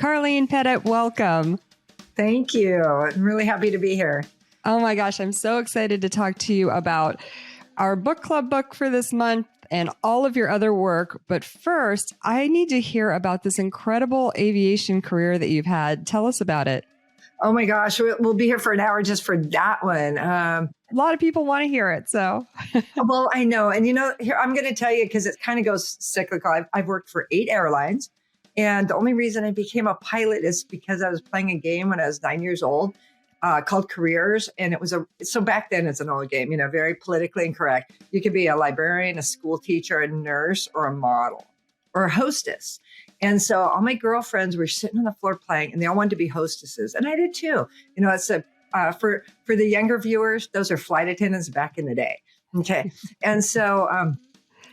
Karlene Petitt, welcome. Thank you. I'm really happy to be here. Oh my gosh, I'm so excited to talk to you about our book club book for this month and all of your other work. But first, I need to hear about this incredible aviation career that you've had. Tell us about it. Oh my gosh, we'll be here for an hour just for that one. A lot of people want to hear it, so. Well, I know. And here, I'm going to tell you because it kind of goes cyclical. I've worked for 8 airlines. And the only reason I became a pilot is because I was playing a game when I was 9 years old called Careers. And it was so back then it's an old game, very politically incorrect. You could be a librarian, a school teacher, a nurse, or a model or a hostess. And so all my girlfriends were sitting on the floor playing and they all wanted to be hostesses. And I did too. It's for the younger viewers, those are flight attendants back in the day. Okay. And so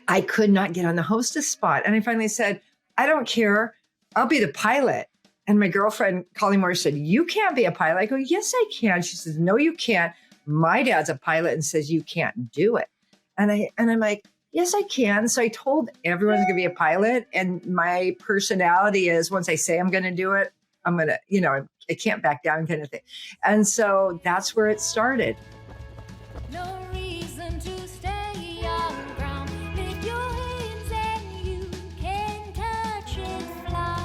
I could not get on the hostess spot. And I finally said, I don't care. I'll be the pilot. And my girlfriend, Karlene Moore, said, you can't be a pilot. I go, yes, I can. She says, no, you can't. My dad's a pilot and says you can't do it. And I'm like, yes, I can. So I told everyone going to be a pilot. And my personality is once I say I'm going to do it, I'm going to, I can't back down kind of thing. And so that's where it started. No reason to stay on ground. Lift your hands and you can touch and fly.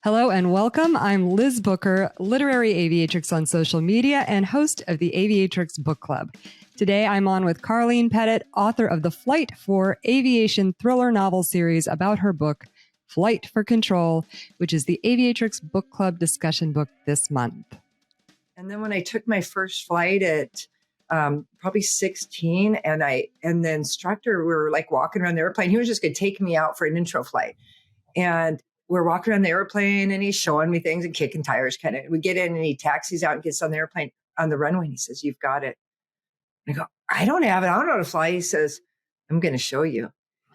Hello and welcome. I'm Liz Booker, literary aviatrix on social media and host of the Aviatrix Book Club. Today, I'm on with Karlene Petitt, author of the Flight for Aviation thriller novel series about her book, Flight for Control, which is the Aviatrix Book Club discussion book this month. And then when I took my first flight at probably 16, and the instructor, we were like walking around the airplane. He was just going to take me out for an intro flight. And we're walking around the airplane and he's showing me things and kicking tires kind of. We get in and he taxis out and gets on the airplane on the runway. And he says, you've got it. I go, I don't have it. I don't know how to fly. He says, I'm going to show you.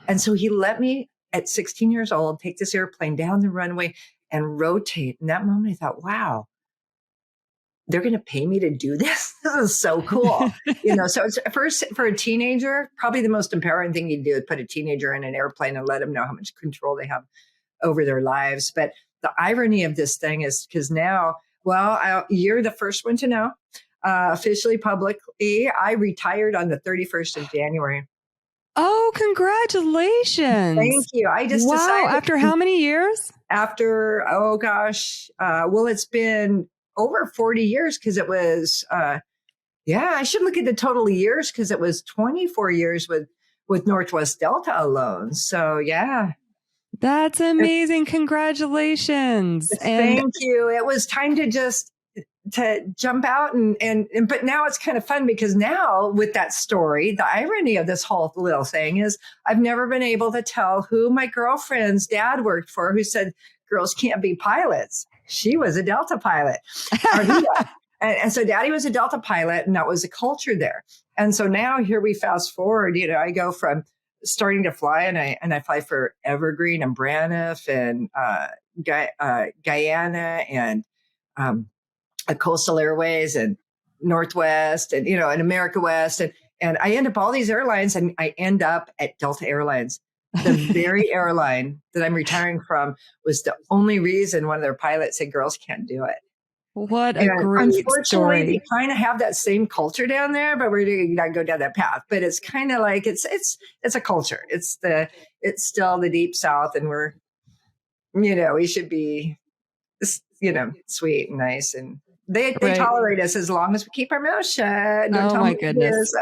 And so he let me at 16 years old, take this airplane down the runway and rotate. In that moment, I thought, wow, they're going to pay me to do this. This is so cool. So it's first for a teenager, probably the most empowering thing you do is put a teenager in an airplane and let them know how much control they have over their lives. But the irony of this thing is because now, you're the first one to know. Officially, publicly, I retired on the 31st of January. Oh, congratulations. Thank you. I just decided. After how many years? After, it's been over 40 years because it was, I should look at the total years because it was 24 years with Northwest Delta alone. So, yeah. That's amazing. Congratulations. Thank you. It was time to jump out but now it's kind of fun because now with that story, the irony of this whole little thing is I've never been able to tell who my girlfriend's dad worked for who said girls can't be pilots. She was a Delta pilot. And so daddy was a Delta pilot and that was a culture there. And so now here we fast forward, I go from starting to fly and I fly for Evergreen and Braniff and Guyana and Coastal Airways and Northwest and, and America West. And I end up all these airlines and I end up at Delta Airlines. The very airline that I'm retiring from was the only reason one of their pilots said girls can't do it. What a great unfortunately, story. They kind of have that same culture down there, but we're going to go down that path. But it's kind of like it's a culture. It's still the deep South, and we're, we should be, sweet and nice, and they tolerate us as long as we keep our mouth shut. Don't tell my me goodness.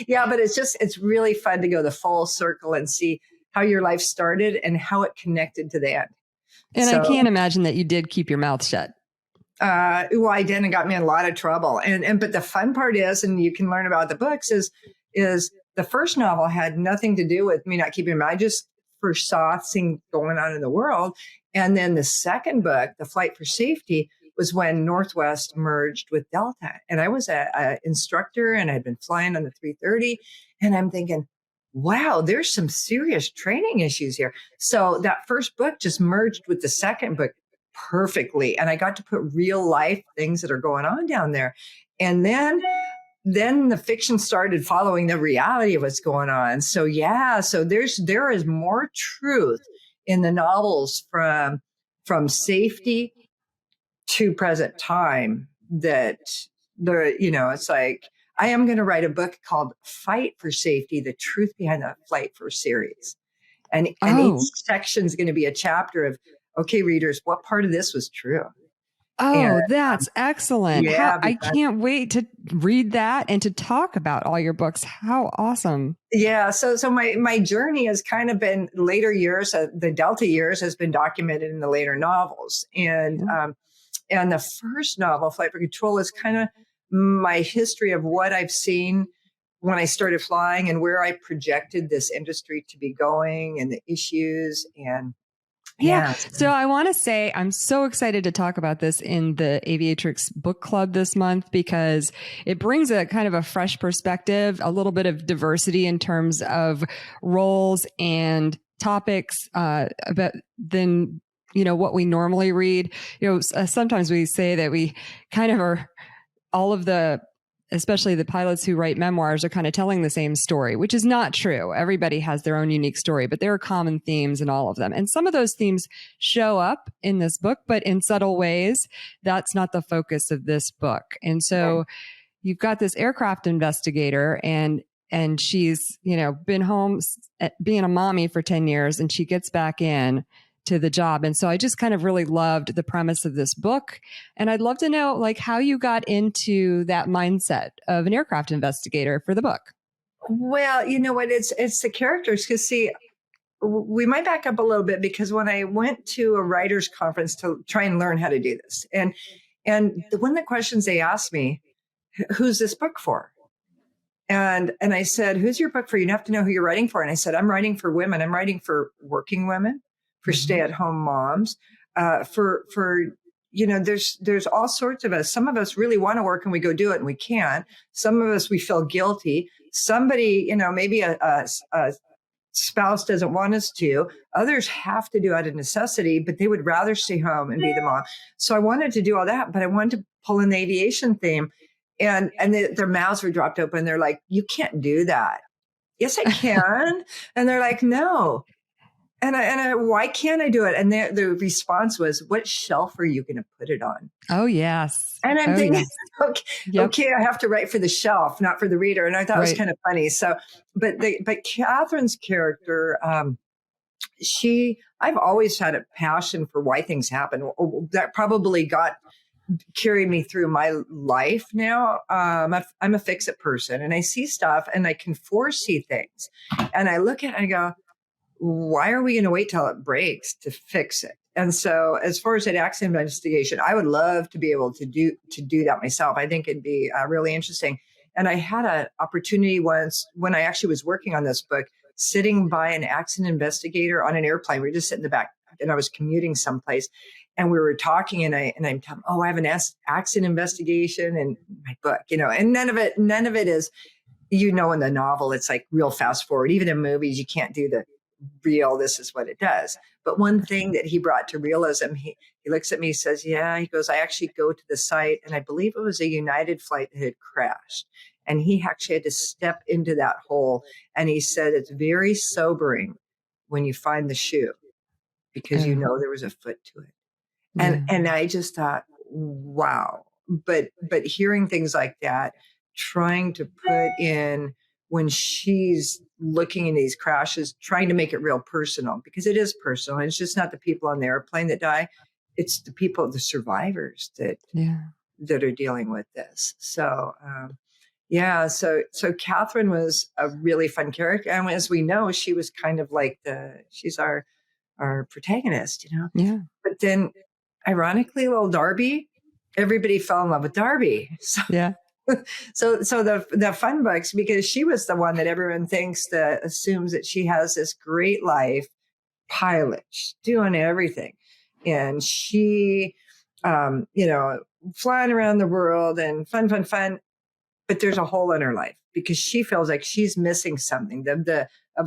Yeah, but it's really fun to go the full circle and see how your life started and how it connected to the end. And I can't imagine that you did keep your mouth shut. I did, and got me in a lot of trouble. But the fun part is, and you can learn about the books, is the first novel had nothing to do with me not keeping my. I just first saw things going on in the world, and then the second book, The Flight for Safety, was when Northwest merged with Delta, and I was a instructor, and I'd been flying on the 330, and I'm thinking, wow, there's some serious training issues here. So that first book just merged with the second book perfectly. And I got to put real life things that are going on down there. And then then the fiction started following the reality of what's going on. So yeah, so there is more truth in the novels from safety to present time that it's like I am going to write a book called Fight for Safety, the truth behind the flight for series. And each section is going to be a chapter of, okay, readers, what part of this was true? Oh, that's excellent. Yeah, I can't wait to read that and to talk about all your books. How awesome. Yeah. So my journey has kind of been later years, the Delta years has been documented in the later novels. And the first novel, Flight for Control, is kind of my history of what I've seen when I started flying and where I projected this industry to be going and the issues. And yeah. So I want to say I'm so excited to talk about this in the Aviatrix book club this month because it brings a kind of a fresh perspective, a little bit of diversity in terms of roles and topics, than what we normally read. Sometimes we say that we kind of are all of the, especially the pilots who write memoirs, are kind of telling the same story, which is not true. Everybody has their own unique story, but there are common themes in all of them. And some of those themes show up in this book, but in subtle ways. That's not the focus of this book. And so you've got this aircraft investigator and she's, been home being a mommy for 10 years and she gets back in to the job. And so I just kind of really loved the premise of this book. And I'd love to know like how you got into that mindset of an aircraft investigator for the book. Well, you know what? It's the characters. Because see, we might back up a little bit because when I went to a writers conference to try and learn how to do this, and one of the questions they asked me, who's this book for? And I said, who's your book for? You have to know who you're writing for. And I said, I'm writing for women. I'm writing for working women, for stay-at-home moms, there's all sorts of us. Some of us really want to work and we go do it and we can't. Some of us, we feel guilty. Somebody, maybe a spouse doesn't want us to. Others have to do out of necessity, but they would rather stay home and be the mom. So I wanted to do all that, but I wanted to pull in the aviation theme. And their mouths were dropped open. They're like, you can't do that. Yes, I can. And they're like, no. And I, why can't I do it? And the response was, what shelf are you going to put it on? Oh, yes. And I'm thinking, okay, I have to write for the shelf, not for the reader. And I thought it was kind of funny. So, but Catherine's character, I've always had a passion for why things happen. That probably carried me through my life now. I'm a fix-it person and I see stuff and I can foresee things. And I look at it and I go, why are we going to wait till it breaks to fix it? And so as far as that accident investigation, I would love to be able to do that myself. I think it'd be really interesting. And I had an opportunity once when I actually was working on this book, sitting by an accident investigator on an airplane. We were just sitting in the back and I was commuting someplace and we were talking and I'm telling, I have an accident investigation in my book, and none of it is, in the novel, it's like real fast forward. Even in movies, you can't do the real, this is what it does. But one thing that he brought to realism, he looks at me, he says, he goes, I actually go to the site and I believe it was a United flight that had crashed. And he actually had to step into that hole. And he said, it's very sobering when you find the shoe because there was a foot to it. And I just thought, wow. But hearing things like that, trying to put in when she's looking in these crashes, trying to make it real personal because it is personal. It's just not the people on the airplane that die. It's the people, the survivors that are dealing with this. So, so Catherine was a really fun character. And as we know, she was kind of like she's our protagonist, Yeah. But then ironically, little Darby, everybody fell in love with Darby. So, So the fun books, because she was the one that everyone assumes that she has this great life, pilot, she's doing everything. And she, flying around the world and fun. But there's a hole in her life because she feels like she's missing something of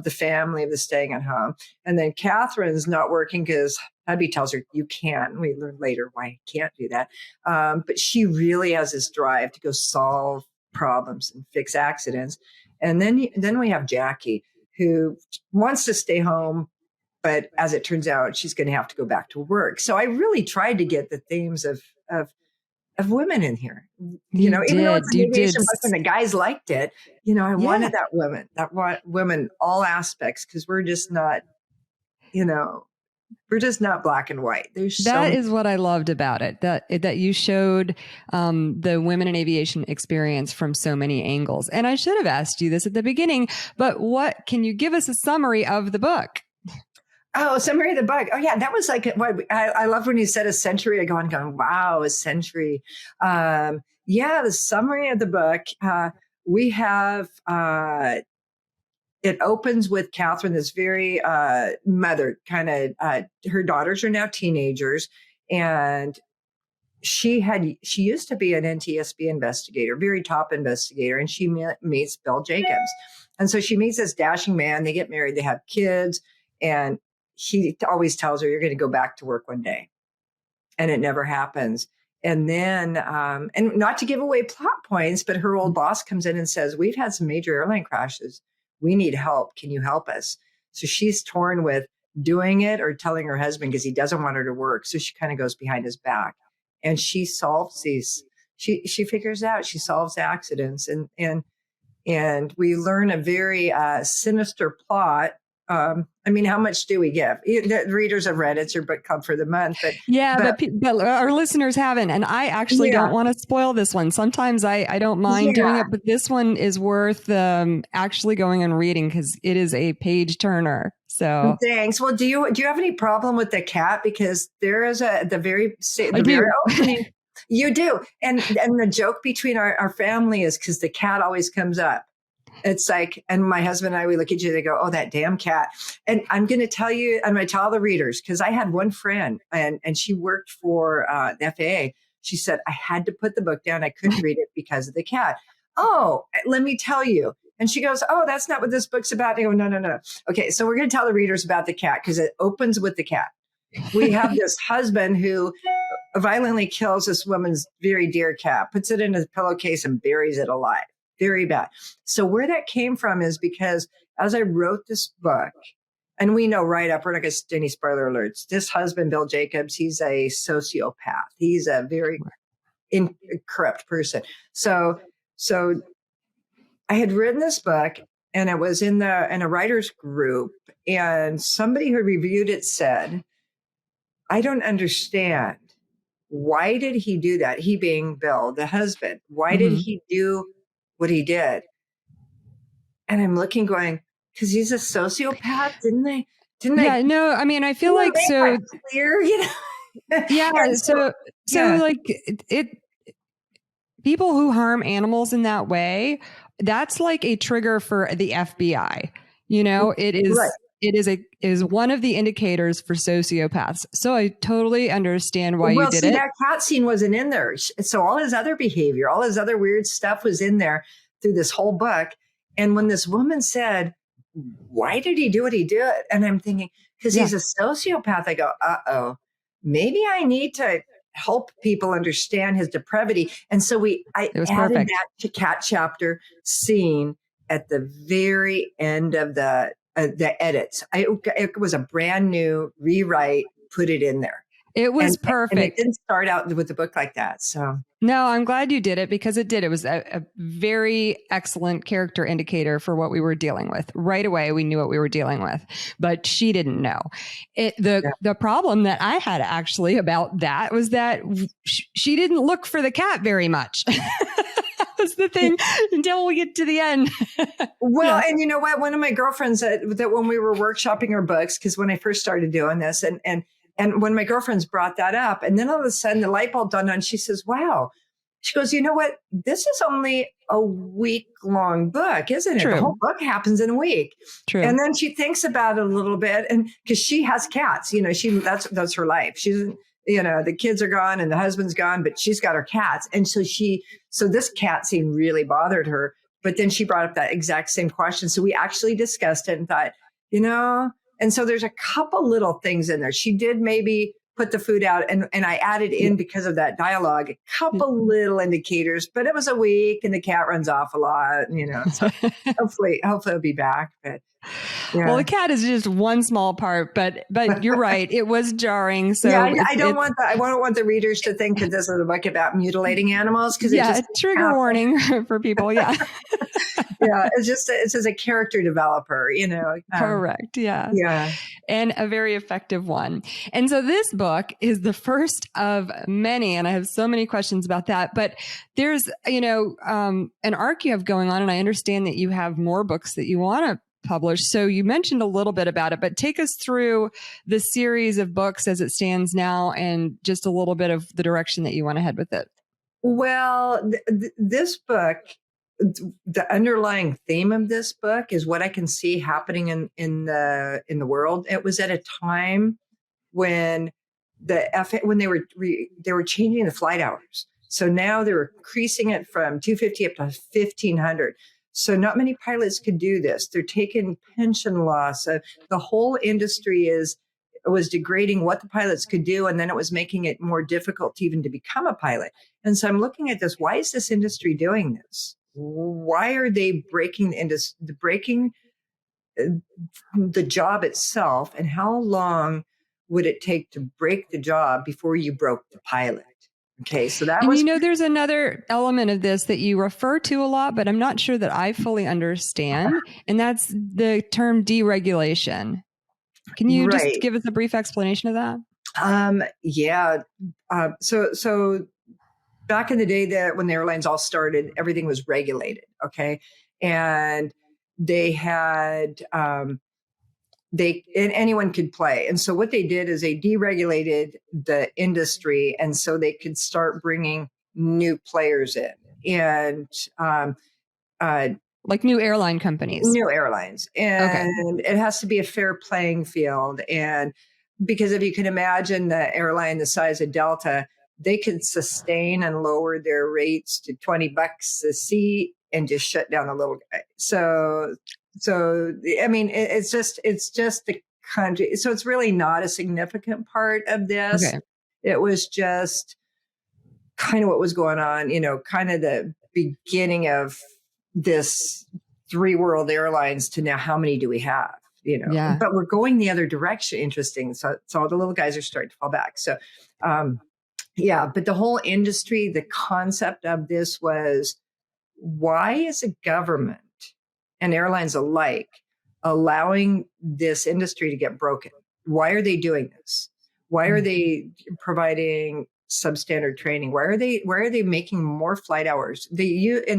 the family, of the staying at home. And then Catherine's not working because hubby tells her, you can't. We learn later why you can't do that. But she really has this drive to go solve problems and fix accidents. And then we have Jackie, who wants to stay home, but as it turns out, she's going to have to go back to work. So I really tried to get the themes of women in here. Even though it's an aviation book and the guys liked it, I wanted women, all aspects, because we're just not, we're just not black and white. That is what I loved about it, that you showed the women in aviation experience from so many angles. And I should have asked you this at the beginning, but can you give us a summary of the book? Oh, summary of the book. Oh, yeah. That was like, I love when you said a century ago. I'm going, wow, a century. The summary of the book, we have, it opens with Catherine, this very mother kind of, her daughters are now teenagers, and she used to be an NTSB investigator, very top investigator, and she meets Bill Jacobs. And so she meets this dashing man, they get married, they have kids, and he always tells her, you're going to go back to work one day. And it never happens. And then, and not to give away plot points, but her old boss comes in and says, we've had some major airline crashes. We need help. Can you help us? So she's torn with doing it or telling her husband, because he doesn't want her to work. So she kind of goes behind his back, and she solves these. She figures out, she solves accidents, and we learn a very sinister plot. How much do we give? The readers have read it's your book club for the month, but our listeners haven't, and I actually don't want to spoil this one. Sometimes I don't mind doing it, but this one is worth actually going and reading, because it is a page turner. So thanks. Well, do you have any problem with the cat? Because there is the very opening. You do, and the joke between our family is because the cat always comes up. It's like, and my husband and I, we look at you, they go, oh, that damn cat. And I'm going to tell you, I'm going to tell all the readers, because I had one friend and she worked for the FAA. She said, I had to put the book down. I couldn't read it because of the cat. Oh, let me tell you. And she goes, oh, that's not what this book's about. I go, no. Okay, so we're going to tell the readers about the cat, because it opens with the cat. We have this husband who violently kills this woman's very dear cat, puts it in a pillowcase and buries it alive. Very bad. So where that came from is because as I wrote this book, and we know right up, we're not going to do any spoiler alerts, this husband, Bill Jacobs, he's a sociopath. He's a very corrupt person. So I had written this book, and it was in a writer's group, and somebody who reviewed it said, I don't understand. Why did he do that? He being Bill, the husband. Why did he do what he did? And I'm looking going, because he's a sociopath, didn't they? Yeah, no, I feel like so clear, Yeah, so like it people who harm animals in that way, that's like a trigger for the FBI. It is right. It is one of the indicators for sociopaths. So I totally understand why you did it. That cat scene wasn't in there. So all his other behavior, all his other weird stuff was in there through this whole book. And when this woman said, why did he do what he did? And I'm thinking, because he's a sociopath. I go, uh-oh, maybe I need to help people understand his depravity. And so I added perfect. That cat chapter scene at the very end of the edits. It was a brand new rewrite, put it in there. It was perfect. And it didn't start out with the book like that. So no, I'm glad you did it, because it did. It was a very excellent character indicator for what we were dealing with. Right away, we knew what we were dealing with, but she didn't know. The problem that I had actually about that was that she didn't look for the cat very much. That was the thing until we get to the end. Well, and you know what? One of my girlfriends that when we were workshopping her books, because when I first started doing this, and when my girlfriends brought that up, and then all of a sudden the light bulb dawned on, she says, wow. She goes, you know what? This is only a week-long book, isn't it? True. The whole book happens in a week. True. And then she thinks about it a little bit, and because she has cats, that's her life. She's, the kids are gone and the husband's gone, but she's got her cats. And so this cat scene really bothered her. But then she brought up that exact same question. So we actually discussed it and thought, and so there's a couple little things in there. She did maybe put the food out, and I added in, because of that dialogue, a couple little indicators, but it was a week and the cat runs off a lot, so hopefully it'll be back. But yeah. Well, the cat is just one small part, but you're right. It was jarring. So yeah, I don't want the readers to think that this is a book about mutilating animals, because trigger warning for people. Yeah. Yeah, it's just a character developer, Correct. Yeah. Yeah. And a very effective one. And so this book is the first of many, and I have so many questions about that. But there's, an arc you have going on, and I understand that you have more books that you want to publish. So you mentioned a little bit about it, but take us through the series of books as it stands now, and just a little bit of the direction that you want to head with it. Well, this book, the underlying theme of this book is what I can see happening in the world. It was at a time when when they were changing the flight hours. So now they're increasing it from 250 up to 1,500. So not many pilots could do this. They're taking pension loss. The whole industry was degrading what the pilots could do, and then it was making it more difficult to even to become a pilot. And so I'm looking at this. Why is this industry doing this? Why are they breaking the job itself? And how long would it take to break the job before you broke the pilot? Okay, so there's another element of this that you refer to a lot, but I'm not sure that I fully understand, and that's the term deregulation. Can you just give us a brief explanation of that? Yeah. So back in the day, that when the airlines all started, everything was regulated. Okay. And they had, and anyone could play. And so what they did is they deregulated the industry. And so they could start bringing new players in, and, like new airline companies. New airlines. And it has to be a fair playing field. And because if you can imagine the airline the size of Delta, they could sustain and lower their rates to $20 a seat and just shut down the little guy. So I mean, it's just the country. So it's really not a significant part of this. Okay. It was just kind of what was going on, kind of the beginning of this 3 world airlines to now how many do we have, Yeah. But we're going the other direction. Interesting. So the little guys are starting to fall back. So, but the whole industry, the concept of this was, why is a government and airlines alike allowing this industry to get broken? Why are they doing this? Why are they providing substandard training? Why are they making more flight hours? In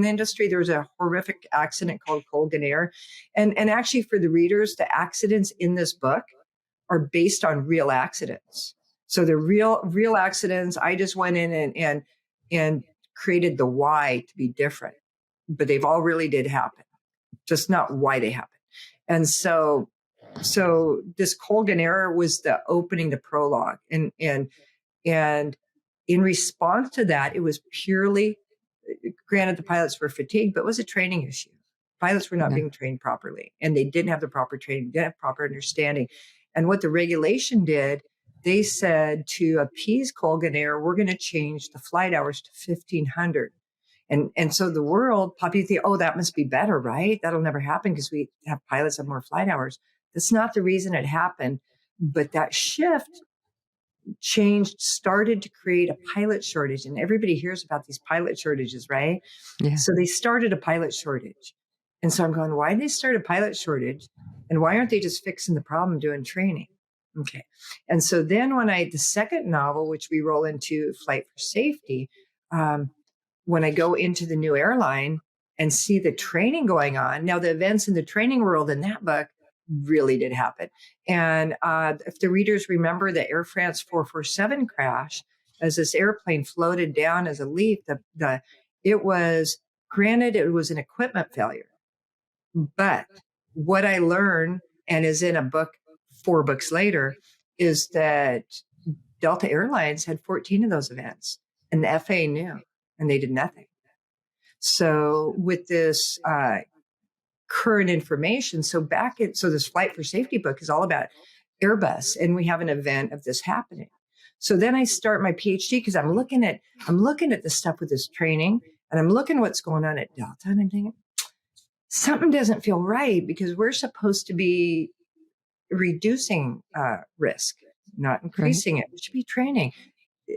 the industry, there was a horrific accident called Colgan Air. And actually, for the readers, the accidents in this book are based on real accidents. So the real accidents, I just went in and created the why to be different. But they've all really did happen, just not why they happened. And so this Colgan Air was the opening, the prologue. And in response to that, it was purely, granted the pilots were fatigued, but it was a training issue. Pilots were not being trained properly, and they didn't have the proper training, didn't have proper understanding. And what the regulation did, they said to appease Colgan Air, we're going to change the flight hours to 1,500. And so the world, people think, oh, that must be better, right? That'll never happen because we have pilots have more flight hours. That's not the reason it happened. But that shift started to create a pilot shortage. And everybody hears about these pilot shortages, right? Yeah. So they started a pilot shortage. And so I'm going, why did they start a pilot shortage? And why aren't they just fixing the problem doing training? Okay. And so then the second novel, which we roll into Flight for Safety, when I go into the new airline and see the training going on, now the events in the training world in that book really did happen. And if the readers remember the Air France 447 crash, as this airplane floated down as a leaf, it was an equipment failure. But what I learned, and is in a book 4 books later, is that Delta Airlines had 14 of those events, and the FAA knew, and they did nothing. So with this current information, so this Flight for Safety book is all about Airbus, and we have an event of this happening. So then I start my PhD because I'm looking at the stuff with this training, and I'm looking what's going on at Delta, and I'm thinking something doesn't feel right because we're supposed to be reducing risk, not increasing it. We should be training.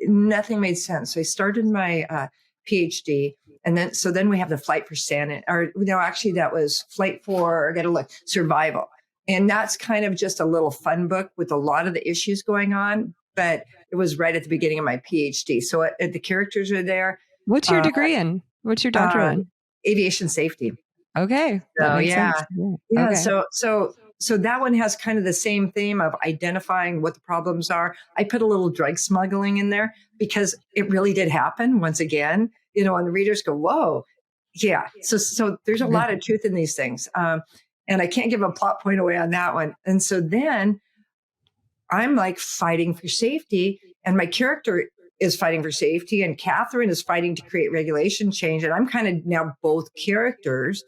Nothing made sense. So I started my PhD, and then we have the flight for sanity, or no, actually that was flight for, I got to look, survival. And that's kind of just a little fun book with a lot of the issues going on, but it was right at the beginning of my PhD. So the characters are there. What's your degree in? What's your doctorate in? Aviation safety. Okay. So makes yeah. sense. Yeah. Okay. So that one has kind of the same theme of identifying what the problems are. I put a little drug smuggling in there because it really did happen once again, and the readers go, whoa. Yeah. So there's a lot of truth in these things. And I can't give a plot point away on that one. And so then I'm like fighting for safety, and my character is fighting for safety, and Catherine is fighting to create regulation change. And I'm kind of now both characters.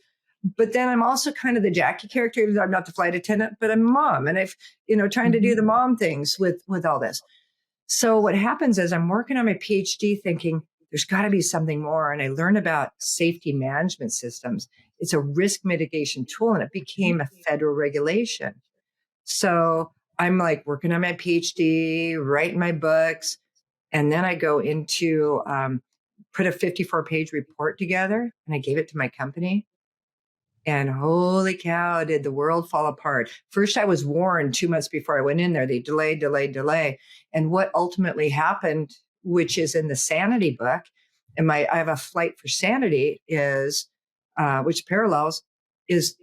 But then I'm also kind of the Jackie character. I'm not the flight attendant, but I'm a mom. And I've, trying to do the mom things with all this. So what happens is I'm working on my PhD thinking there's got to be something more. And I learned about safety management systems. It's a risk mitigation tool, and it became a federal regulation. So I'm like working on my PhD, writing my books. And then I go into put a 54-page report together, and I gave it to my company. And holy cow, did the world fall apart. First, I was warned 2 months before I went in there. They delay. And what ultimately happened, which is in the Sanity book, and I have a flight for Sanity is, which parallels, is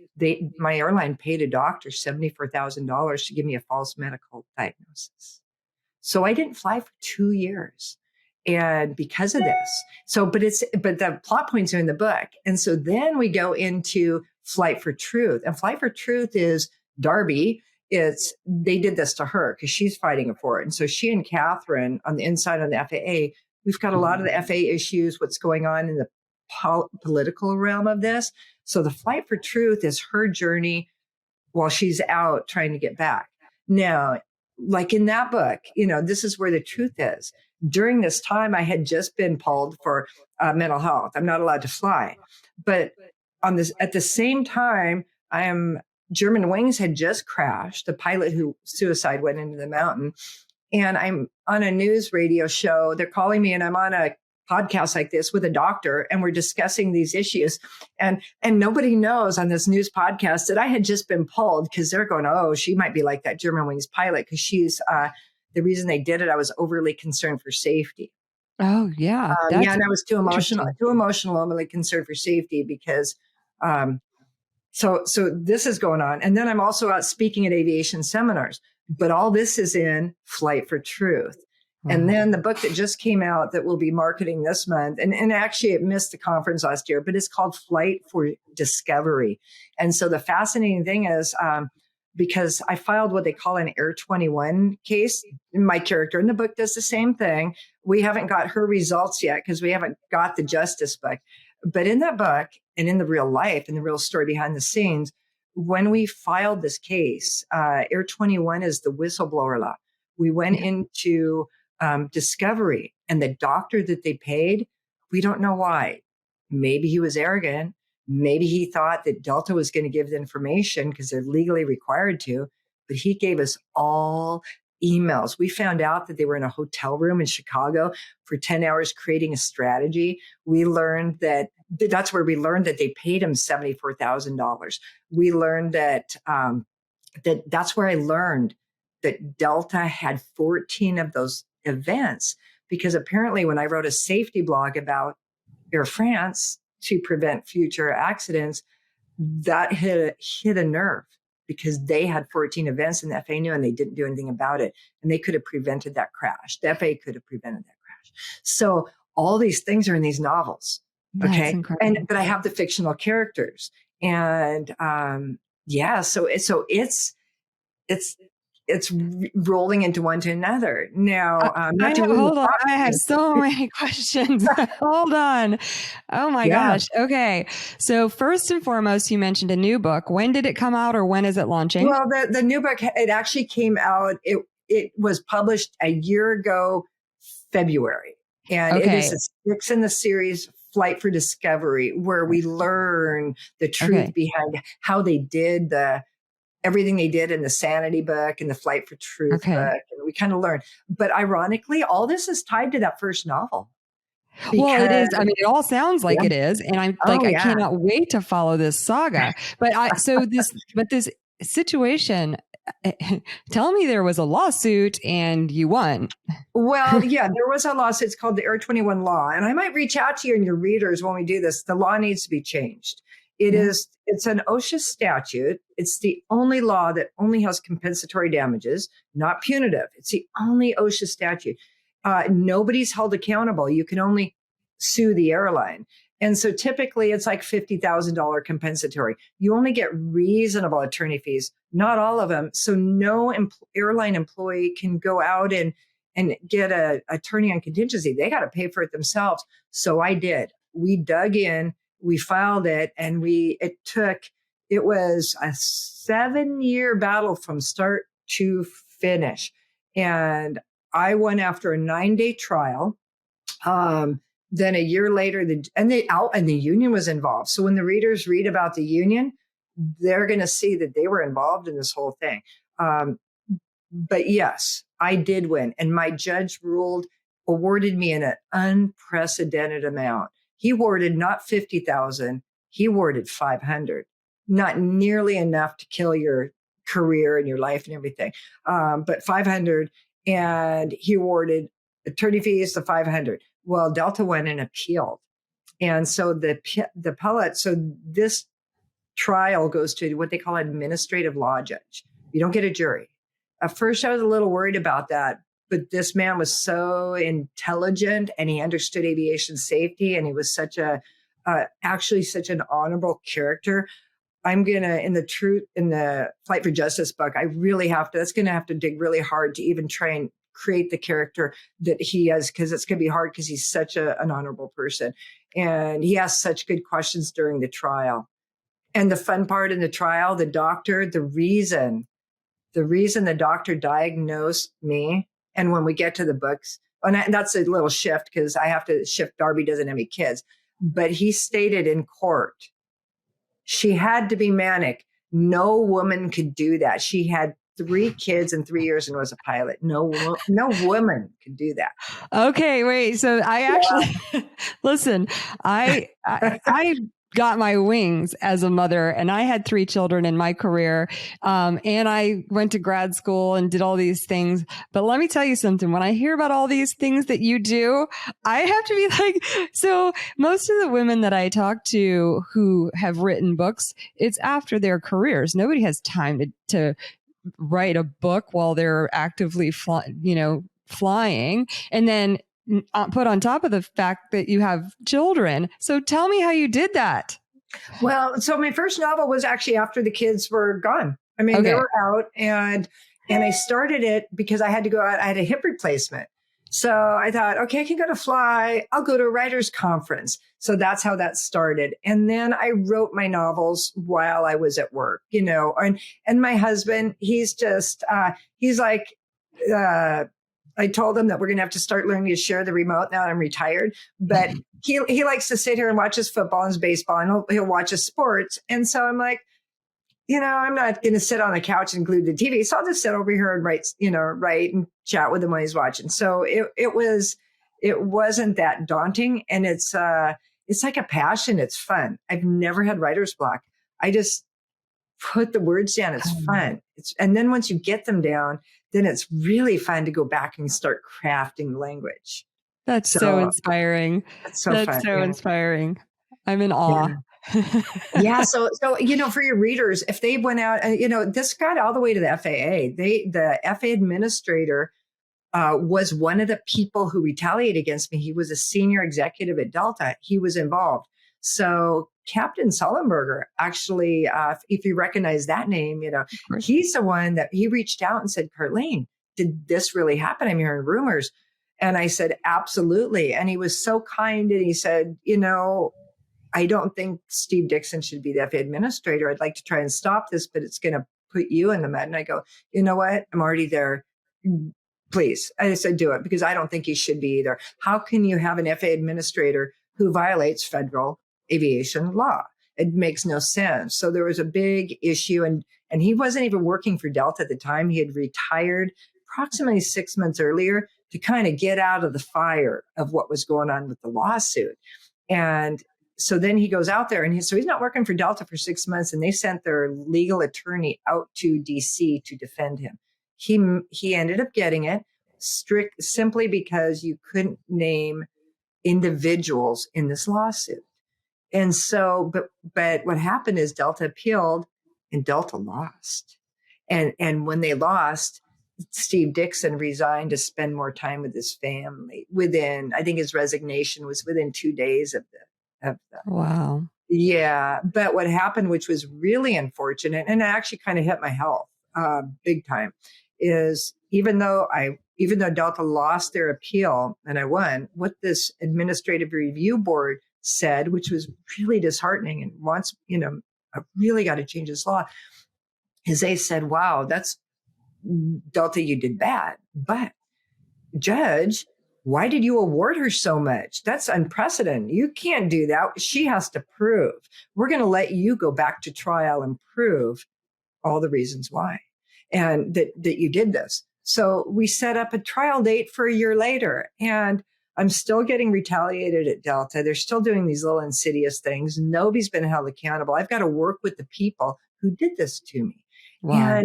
my airline paid a doctor $74,000 to give me a false medical diagnosis. So I didn't fly for 2 years. And because of this, but the plot points are in the book. And so then we go into Flight for Truth, and Flight for Truth is Darby. They did this to her because she's fighting for it. And so she and Catherine on the inside on the FAA, we've got a lot of the FAA issues, what's going on in the political realm of this. So the Flight for Truth is her journey while she's out trying to get back. Now, like in that book, this is where the truth is. During this time, I had just been pulled for mental health. I'm not allowed to fly. But at the same time, German Wings had just crashed. The pilot who suicide went into the mountain. And I'm on a news radio show. They're calling me, and I'm on a podcast like this with a doctor, and we're discussing these issues. And nobody knows on this news podcast that I had just been pulled, because they're going, oh, she might be like that German Wings pilot, because she's the reason they did it, I was overly concerned for safety. Oh, yeah. And I was too emotional, overly concerned for safety because, so this is going on. And then I'm also out speaking at aviation seminars, but all this is in Flight for Truth. Wow. And then the book that just came out that we'll be marketing this month, and actually it missed the conference last year, but it's called Flight for Discovery. And so the fascinating thing is, because I filed what they call an Air 21 case. My character in the book does the same thing. We haven't got her results yet because we haven't got the justice book. But in that book and in the real life and the real story behind the scenes, when we filed this case, Air 21 is the whistleblower law. We went into discovery, and the doctor that they paid, we don't know why. Maybe he was arrogant. Maybe he thought that Delta was going to give the information because they're legally required to, but he gave us all emails. We found out that they were in a hotel room in Chicago for 10 hours creating a strategy. We learned that's where we learned that they paid him $74,000. We learned that's where I learned that Delta had 14 of those events, because apparently when I wrote a safety blog about Air France to prevent future accidents, that hit a nerve, because they had 14 events and the FAA knew, and they didn't do anything about it. And they could have prevented that crash. The FAA could have prevented that crash. So all these things are in these novels. Okay. But I have the fictional characters, and so it's rolling into one to another. Now, hold on. I have so many questions. Hold on. Oh my gosh. Okay. So first and foremost, you mentioned a new book. When did it come out, or when is it launching? Well, the new book, it actually came out. it was published a year ago, February. And it is Okay. a 6 in the series, Flight for Discovery, where we learn the truth Okay. behind how they did everything they did in the Sanity book and the Flight for Truth Okay. book. And we kind of learn. But ironically, all this is tied to that first novel. Well, it Because, is. I mean, it all sounds like yeah. it is. And I'm like, Oh, I yeah. cannot wait to follow this saga. But this situation, tell me there was a lawsuit and you won. Well, yeah, there was a lawsuit. It's called the Air 21 Law. And I might reach out to you and your readers when we do this. The law needs to be changed. It's an OSHA statute. It's the only law that only has compensatory damages, not punitive. It's the only OSHA statute. Nobody's held accountable. You can only sue the airline. And so typically it's like $50,000 compensatory. You only get reasonable attorney fees, not all of them. So no airline employee can go out and get an attorney on contingency. They got to pay for it themselves. So I did. We dug in, we filed it, and it was a 7-year battle from start to finish. And I won after a 9-day trial. Then a year later, the union was involved. So when the readers read about the union, they're going to see that they were involved in this whole thing. But yes, I did win. And my judge awarded me an unprecedented amount. He awarded not 50,000, he awarded 500. Not nearly enough to kill your career and your life and everything. But 500, and he awarded attorney fees to 500. Well, Delta went and appealed. And so this trial goes to what they call an administrative law judge. You don't get a jury. At first, I was a little worried about that, but this man was so intelligent and he understood aviation safety, and he was actually such an honorable character. I'm going to, in the Flight for Justice book, that's going to have to dig really hard to even try and create the character that he is, because it's going to be hard because he's such an honorable person. And he asked such good questions during the trial. And the fun part in the trial, the reason the doctor diagnosed me, and when we get to the books, and that's a little shift because I have to shift, Darby doesn't have any kids, but he stated in court, she had to be manic. No woman could do that. She had 3 kids in 3 years and was a pilot. No woman could do that. Okay, wait. So I actually listen. I got my wings as a mother, and I had 3 children in my career, and I went to grad school and did all these things. But let me tell you something. When I hear about all these things that you do, I have to be like, so most of the women that I talk to who have written books, it's after their careers. Nobody has time to write a book while they're actively flying, and then put on top of the fact that you have children. So tell me how you did that. Well, so my first novel was actually after the kids were gone. I mean, They were out, and I started it because I had to go out. I had a hip replacement. So I thought, okay, I can go to fly. I'll go to a writer's conference. So that's how that started. And then I wrote my novels while I was at work, and my husband, he's just, he's like, I told him that we're going to have to start learning to share the remote now that I'm retired, but he likes to sit here and watch his football and his baseball, and he'll watch his sports. And so I'm like, I'm not going to sit on the couch and glue the TV. So I'll just sit over here and write and chat with him when he's watching. So it wasn't that daunting. And it's like a passion. It's fun. I've never had writer's block. I just put the words down. It's fun. And then once you get them down, then it's really fun to go back and start crafting language. That's so inspiring. That's so fun. So inspiring. I'm in awe. Yeah. So, for your readers, if they went out, this got all the way to the FAA. The FAA administrator was one of the people who retaliated against me. He was a senior executive at Delta. He was involved. So Captain Sullenberger, actually, if you recognize that name, he's the one that he reached out and said, Karlene, did this really happen? I'm hearing rumors. And I said, absolutely. And he was so kind. And he said, I don't think Steve Dixon should be the FAA administrator. I'd like to try and stop this, but it's going to put you in the mud. And I go, you know what? I'm already there. please. I said, do it, because I don't think he should be either. How can you have an FAA administrator who violates federal aviation law? It makes no sense. So there was a big issue, and he wasn't even working for Delta at the time. He had retired approximately 6 months earlier to kind of get out of the fire of what was going on with the lawsuit. And so then he goes out there, and he's not working for Delta for 6 months, and they sent their legal attorney out to DC to defend him. He ended up getting it simply because you couldn't name individuals in this lawsuit. And so, but what happened is Delta appealed and Delta lost. And when they lost, Steve Dixon resigned to spend more time with his family. I think his resignation was within 2 days of the. Wow. Yeah. But what happened, which was really unfortunate, and it actually kind of hit my health big time, is even though Delta lost their appeal and I won, what this administrative review board said, which was really disheartening and wants, I really got to change this law, is they said, wow, that's Delta, you did bad. But Judge, why did you award her so much? That's unprecedented. You can't do that. She has to prove. We're going to let you go back to trial and prove all the reasons why, and that you did this. So we set up a trial date for a year later, and I'm still getting retaliated at Delta. They're still doing these little insidious things. Nobody's been held accountable. I've got to work with the people who did this to me. Wow.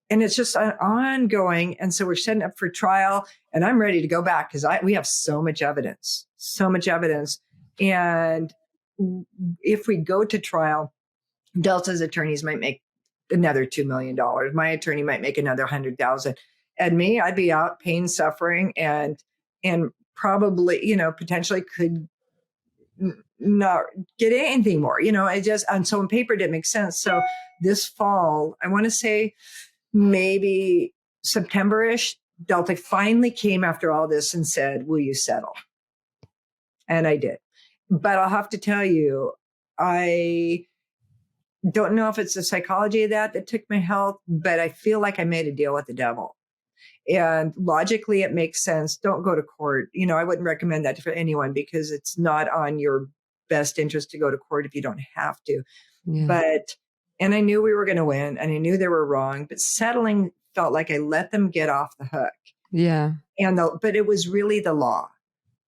And it's just ongoing. And so we're setting up for trial, and I'm ready to go back because we have so much evidence. And if we go to trial, Delta's attorneys might make another $2 million. My attorney might make another 100,000. And me, I'd be out pain, suffering, and probably, potentially could not get anything more, and so on paper it didn't make sense. So this fall, I want to say maybe September-ish, Delta finally came after all this and said, will you settle? And I did. But I'll have to tell you, I don't know if it's the psychology of that took my health, but I feel like I made a deal with the devil. And logically, it makes sense. Don't go to court. I wouldn't recommend that for anyone because it's not on your best interest to go to court if you don't have to. Yeah. And I knew we were going to win, and I knew they were wrong, but settling felt like I let them get off the hook. Yeah. But it was really the law.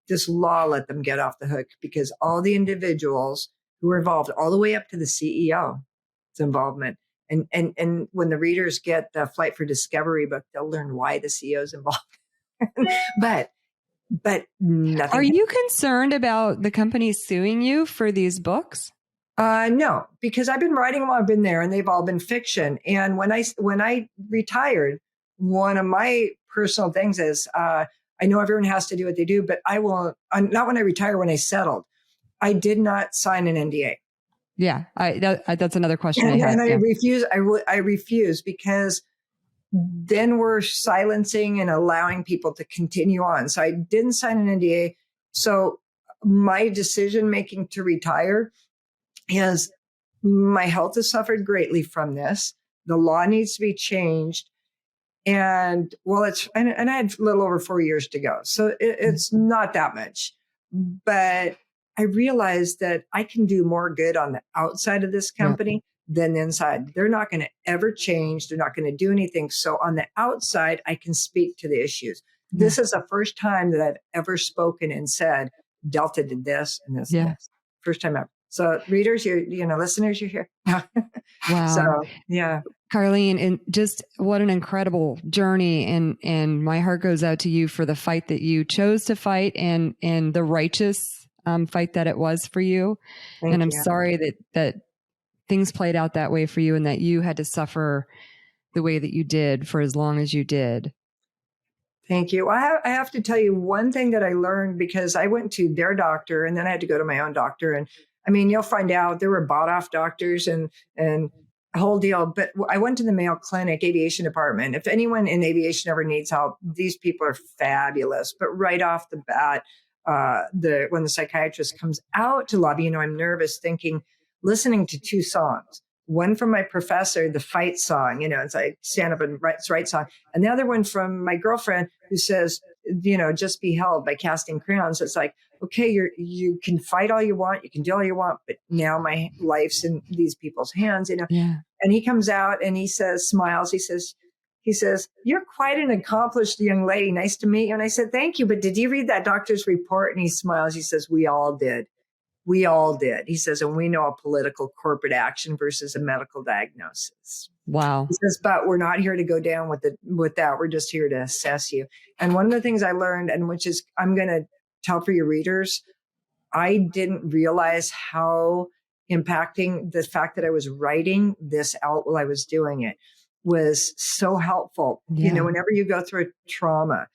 This law let them get off the hook because all the individuals who were involved, all the way up to the CEO's involvement. And when the readers get the Flight for Discovery book, they'll learn why the CEO is involved. but nothing. Are you concerned about the company suing you for these books? No, because I've been writing them while I've been there, and they've all been fiction. And when I retired, one of my personal things is I know everyone has to do what they do, but I will not when I retire. When I settled, I did not sign an NDA. Yeah, that's another question I had. And I refuse. I refuse because then we're silencing and allowing people to continue on. So I didn't sign an NDA. So my decision making to retire is my health has suffered greatly from this. The law needs to be changed. And and I had a little over 4 years to go. So it's not that much, but I realized that I can do more good on the outside of this company than the inside. They're not going to ever change. They're not going to do anything. So on the outside, I can speak to the issues. This is the first time that I've ever spoken and said, Delta did this and this and this. First time ever. So readers, listeners, you're here. Wow. So, yeah. Karlene, and just what an incredible journey. And my heart goes out to you for the fight that you chose to fight and the righteous fight that it was for you. And I'm sorry that things played out that way for you and that you had to suffer the way that you did for as long as you did. Thank you. I have to tell you one thing that I learned, because I went to their doctor and then I had to go to my own doctor. And I mean, you'll find out there were bought off doctors and a whole deal. But I went to the Mayo Clinic aviation department. If anyone in aviation ever needs help, these people are fabulous. But right off the bat, when the psychiatrist comes out to lobby, I'm nervous listening to two songs. One from my professor, the fight song, it's like stand up and right song. And the other one from my girlfriend who says, just be held by casting crowns. It's like, okay, you can fight all you want. You can do all you want. But now my life's in these people's hands, Yeah. And he comes out and he says, smiles. He says, you're quite an accomplished young lady. Nice to meet you. And I said, thank you. But did you read that doctor's report? And he smiles. He says, we all did. We all did. He says, and we know a political corporate action versus a medical diagnosis. Wow. He says, but we're not here to go down with that. We're just here to assess you. And one of the things I learned, and which is I'm going to tell for your readers, I didn't realize how impacting the fact that I was writing this out while I was doing it was so helpful. Yeah. Whenever you go through a trauma,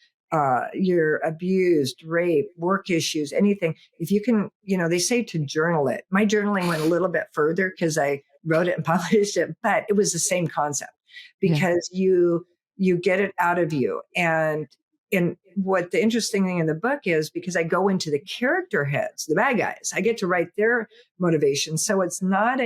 you're abused, rape, work issues, anything. If you can, they say to journal it. My journaling went a little bit further because I wrote it and published it, but it was the same concept because you get it out of you. And what the interesting thing in the book is, because I go into the character heads, the bad guys, I get to write their motivation. So it's not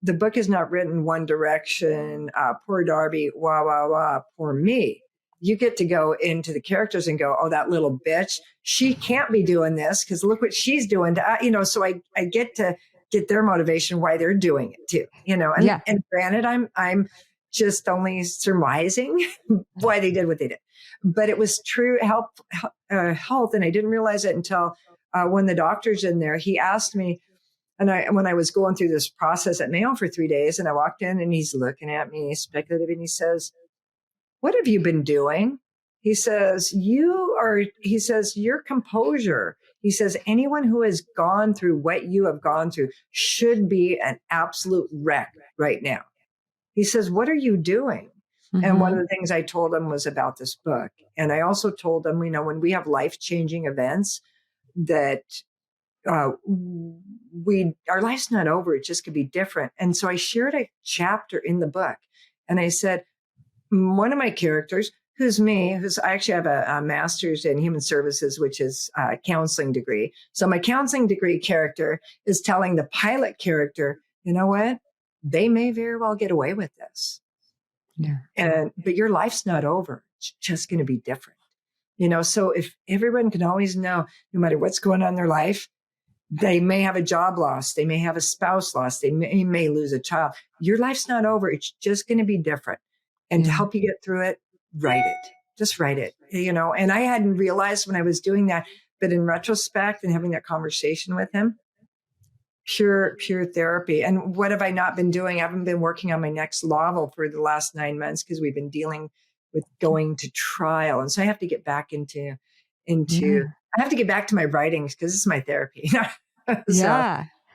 the book is not written one direction, poor Darby, wah, wah, wah, poor me. You get to go into the characters and go, oh, that little bitch, she can't be doing this because look what she's doing to, so I get to get their motivation, why they're doing it too, and granted, I'm just only surmising why they did what they did, but it was true health. And I didn't realize it until when the doctor's in there, he asked me, and when I was going through this process at Mayo for 3 days, and I walked in and he's looking at me, speculative, and he says, what have you been doing? He says, your composure. He says, anyone who has gone through what you have gone through should be an absolute wreck right now. He says, what are you doing? Mm-hmm. And one of the things I told him was about this book. And I also told him, when we have life-changing events that our life's not over. It just could be different. And so I shared a chapter in the book and I said, one of my characters, who's me, I actually have a master's in human services, which is a counseling degree. So my counseling degree character is telling the pilot character, you know what? They may very well get away with this. Yeah. But your life's not over. It's just going to be different. So if everyone can always know, no matter what's going on in their life, they may have a job loss. They may have a spouse loss. They may lose a child. Your life's not over. It's just going to be different. And to help you get through it, write it. Just write it, And I hadn't realized when I was doing that, but in retrospect and having that conversation with him, pure therapy. And what have I not been doing? I haven't been working on my next novel for the last 9 months because we've been dealing with going to trial. And so I have to get back into I have to get back to my writings because this is my therapy.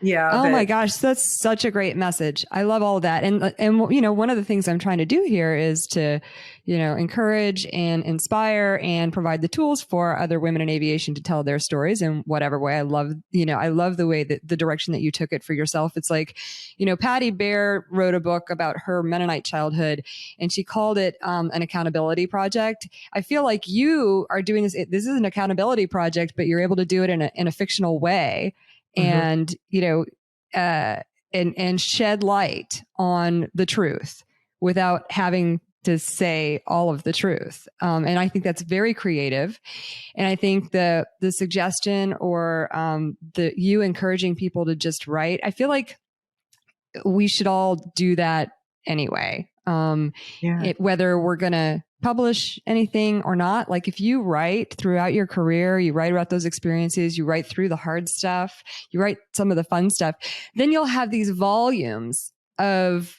Yeah. Oh my gosh, that's such a great message. I love all of that. And one of the things I'm trying to do here is to, encourage and inspire and provide the tools for other women in aviation to tell their stories in whatever way. I love the way that the direction that you took it for yourself. It's like, Patty Bear wrote a book about her Mennonite childhood and she called it an accountability project. I feel like you are doing this. This is an accountability project, but you're able to do it in a fictional way. And, and shed light on the truth without having to say all of the truth. And I think that's very creative. And I think the suggestion or you encouraging people to just write, I feel like we should all do that anyway. Whether we're going to publish anything or not, like if you write throughout your career, you write about those experiences, you write through the hard stuff, you write some of the fun stuff, then you'll have these volumes of,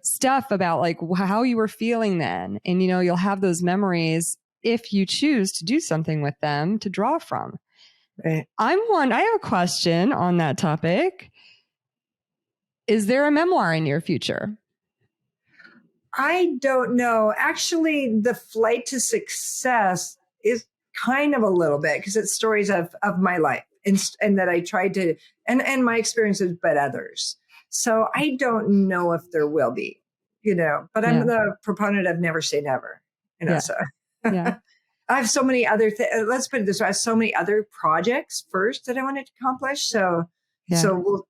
stuff about like how you were feeling then. And, you'll have those memories if you choose to do something with them to draw from. Right. I have a question on that topic. Is there a memoir in your future? I don't know. Actually, the flight to success is kind of a little bit because it's stories of my life and that I tried to, and my experiences, but others. So I don't know if there will be, but I'm the proponent of never say never, so I have so many other let's put it this way. I have so many other projects first that I wanted to accomplish. So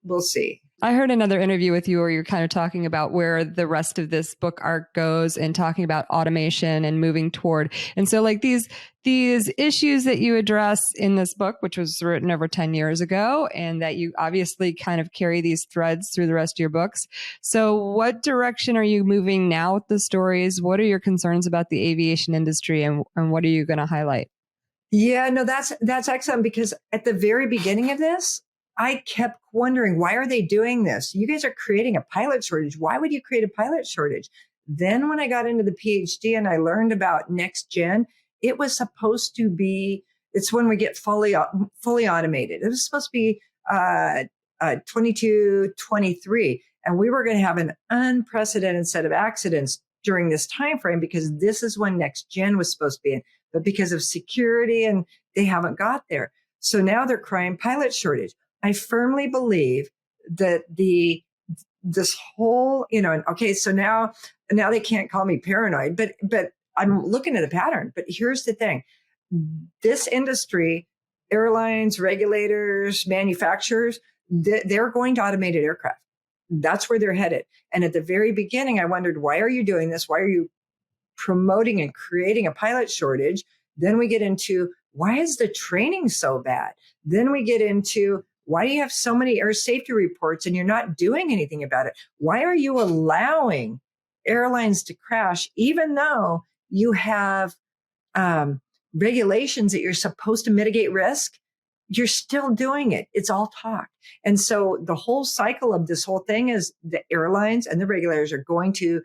we'll see. I heard another interview with you where you're kind of talking about where the rest of this book arc goes and talking about automation and moving toward. And so like these issues that you address in this book, which was written over 10 years ago, and that you obviously kind of carry these threads through the rest of your books. So what direction are you moving now with the stories? What are your concerns about the aviation industry, and what are you going to highlight? Yeah, no, that's excellent, because at the very beginning of this, I kept wondering, why are they doing this? You guys are creating a pilot shortage. Why would you create a pilot shortage? Then when I got into the PhD and I learned about next gen, it was supposed to be, it's when we get fully automated. It was supposed to be 22, 23. And we were going to have an unprecedented set of accidents during this time frame, because this is when next gen was supposed to be in. But because of security, and they haven't got there. So now they're crying pilot shortage. I firmly believe that this whole, okay, so now they can't call me paranoid, but I'm looking at a pattern. But here's the thing. This industry, airlines, regulators, manufacturers, they're going to automated aircraft. That's where they're headed. And at the very beginning, I wondered, why are you doing this? Why are you promoting and creating a pilot shortage? Then we get into, why is the training so bad? Then we get into, why do you have so many air safety reports and you're not doing anything about it? Why are you allowing airlines to crash, even though you have regulations that you're supposed to mitigate risk? You're still doing it. It's all talk. And so the whole cycle of this whole thing is the airlines and the regulators are going to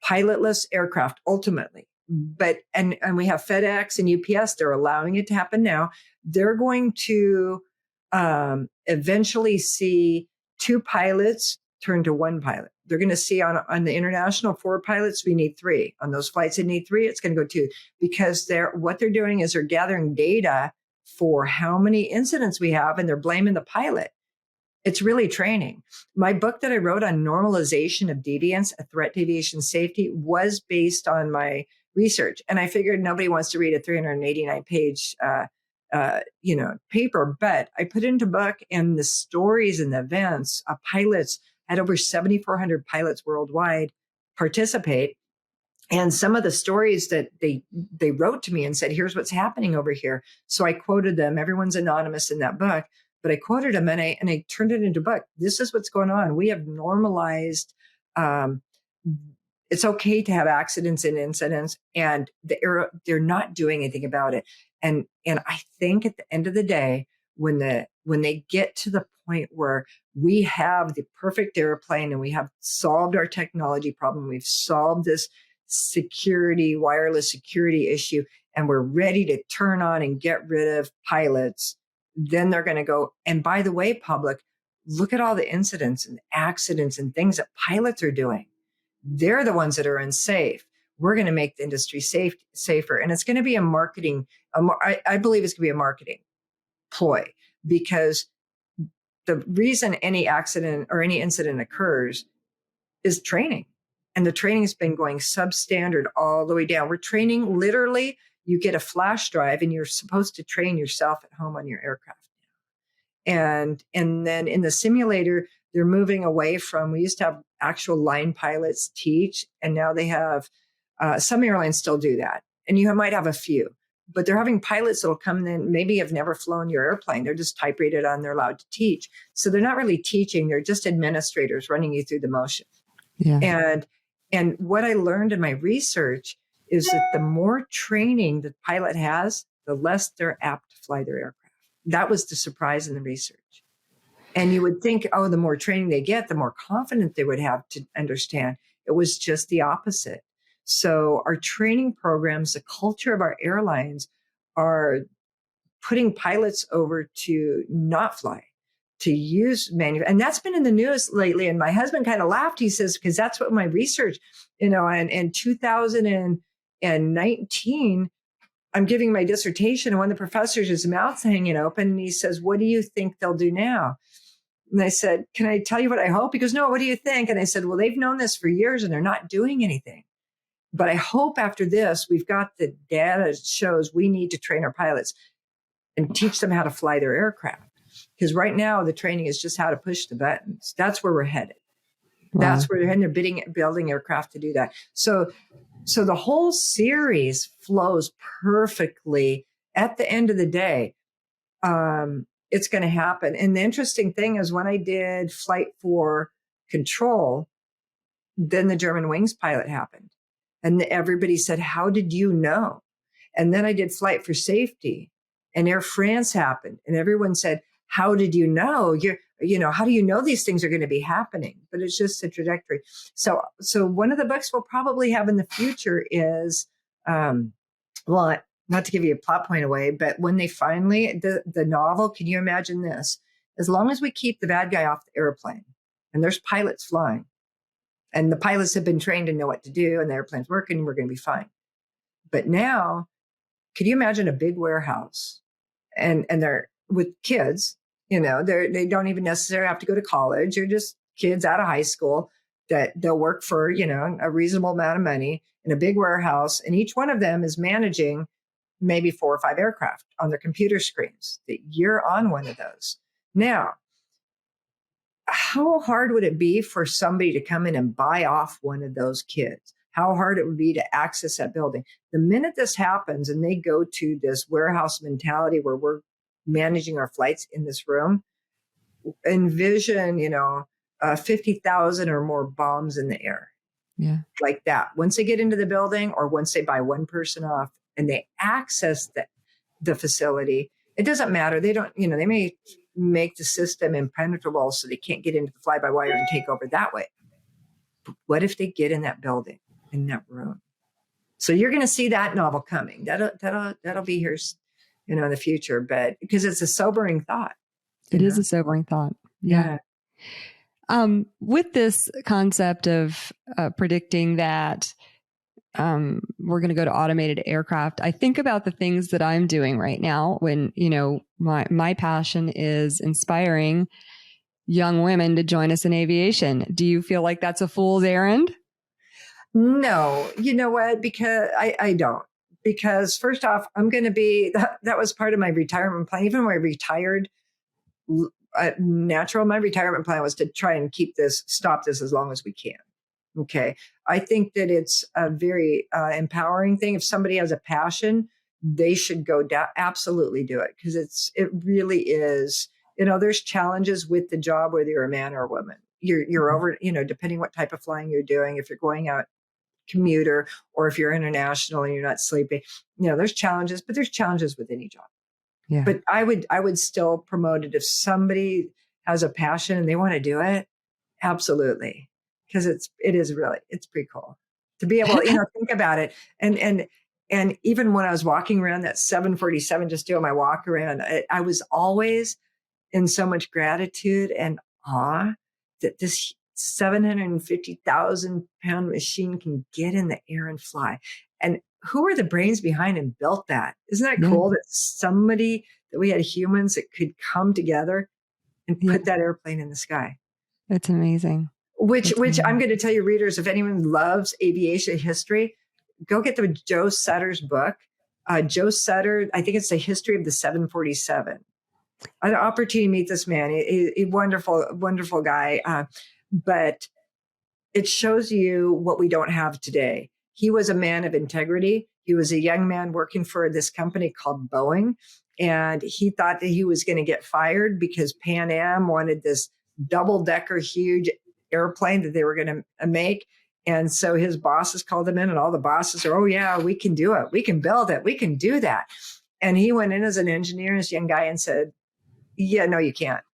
pilotless aircraft ultimately. But, and we have FedEx and UPS, they're allowing it to happen now. They're going to eventually see 2 pilots turn to 1 pilot. They're going to see on the international 4 pilots, we need 3. On those flights that need 3, it's going to go 2, because what they're doing is they're gathering data for how many incidents we have, and they're blaming the pilot. It's really training. My book that I wrote on normalization of deviance, a threat to aviation safety, was based on my research. And I figured nobody wants to read a 389-page paper, but I put it into book, and the stories and the events of pilots, had over 7,400 pilots worldwide participate. And some of the stories that they wrote to me and said, here's what's happening over here. So I quoted them. Everyone's anonymous in that book, but I quoted them, and I turned it into a book. This is what's going on. We have normalized, it's okay to have accidents and incidents, and they're not doing anything about it. And I think at the end of the day, when they get to the point where we have the perfect airplane and we have solved our technology problem, we've solved this wireless security issue, and we're ready to turn on and get rid of pilots, then they're going to go, and by the way, public, look at all the incidents and accidents and things that pilots are doing. They're the ones that are unsafe. We're going to make the industry safer. And it's going to be a marketing, I believe it's going to be a marketing ploy, because the reason any accident or any incident occurs is training. And the training has been going substandard all the way down. We're training, literally, you get a flash drive and you're supposed to train yourself at home on your aircraft. And then in the simulator, they're moving away from, we used to have actual line pilots teach, and now they have, some airlines still do that. And you might have a few, but they're having pilots that'll come in, maybe have never flown your airplane. They're just type rated on, they're allowed to teach. So they're not really teaching. They're just administrators running you through the motion. Yeah. And what I learned in my research is that the more training the pilot has, the less they're apt to fly their aircraft. That was the surprise in the research. And you would think, oh, the more training they get, the more confident they would have to understand. It was just the opposite. So our training programs, the culture of our airlines, are putting pilots over to not fly, to use and that's been in the news lately. And my husband kind of laughed. He says, because that's what my research, in 2019, I'm giving my dissertation, and one of the professors, his mouth's hanging open, and he says, what do you think they'll do now? And I said, can I tell you what I hope? He goes, no, what do you think? And I said, well, they've known this for years and they're not doing anything. But I hope after this, we've got the data that shows we need to train our pilots and teach them how to fly their aircraft. Because right now the training is just how to push the buttons. That's where we're headed. Wow. That's where they're headed. They're building aircraft to do that. So the whole series flows perfectly. At the end of the day, it's going to happen. And the interesting thing is when I did flight for control, then the German wings pilot happened. And everybody said, how did you know? And then I did flight for safety and Air France happened. And everyone said, how did you know? How do you know these things are going to be happening? But it's just a trajectory. So one of the books we'll probably have in the future is, well, not to give you a plot point away, but when they finally, the novel, can you imagine this? As long as we keep the bad guy off the airplane and there's pilots flying and the pilots have been trained to know what to do and the airplane's working, we're going to be fine. But now, could you imagine a big warehouse and they're with kids, they don't even necessarily have to go to college. They're just kids out of high school that they'll work for, a reasonable amount of money in a big warehouse. And each one of them is managing maybe 4 or 5 aircraft on their computer screens. That you're on one of those. Now, how hard would it be for somebody to come in and buy off one of those kids? How hard it would be to access that building. The minute this happens and they go to this warehouse mentality where we're managing our flights in this room, envision, 50,000 or more bombs in the air. Yeah. Like that. Once they get into the building or once they buy one person off and they access the facility, it doesn't matter. They don't, they may make the system impenetrable so they can't get into the fly-by-wire and take over that way. But what if they get in that building, in that room? So you're going to see that novel coming. That'll be here, in the future. But because it's a sobering thought. It is a sobering thought. Yeah. With this concept of predicting that we're going to go to automated aircraft, I think about the things that I'm doing right now when, my passion is inspiring young women to join us in aviation. Do you feel like that's a fool's errand? No, you know what? Because I don't. Because first off, I'm going to be, that was part of my retirement plan. Even when I retired, my retirement plan was to try and stop this as long as we can. Okay. I think that it's a very empowering thing. If somebody has a passion, they should go down, absolutely do it. Because it really is, there's challenges with the job, whether you're a man or a woman. You're over, depending what type of flying you're doing, if you're going out commuter or if you're international and you're not sleeping, there's challenges, but there's challenges with any job. Yeah. But I would still promote it if somebody has a passion and they want to do it. Absolutely. Because it's pretty cool to be able to, think about it. And even when I was walking around that 747, just doing my walk around, I was always in so much gratitude and awe that this 750,000 pound machine can get in the air and fly. And who are the brains behind and built that? Isn't that cool that we had humans that could come together and put that airplane in the sky? It's amazing. Which I'm going to tell you, readers, if anyone loves aviation history, go get the Joe Sutter's book. Joe Sutter, I think it's the history of the 747. I had an opportunity to meet this man. A wonderful, wonderful guy. But it shows you what we don't have today. He was a man of integrity. He was a young man working for this company called Boeing. And he thought that he was going to get fired because Pan Am wanted this double-decker huge airplane that they were going to make. And so his bosses called him in and all the bosses are, oh yeah, we can do it. We can build it. We can do that. And he went in as an engineer, this young guy, and said, yeah, no, you can't.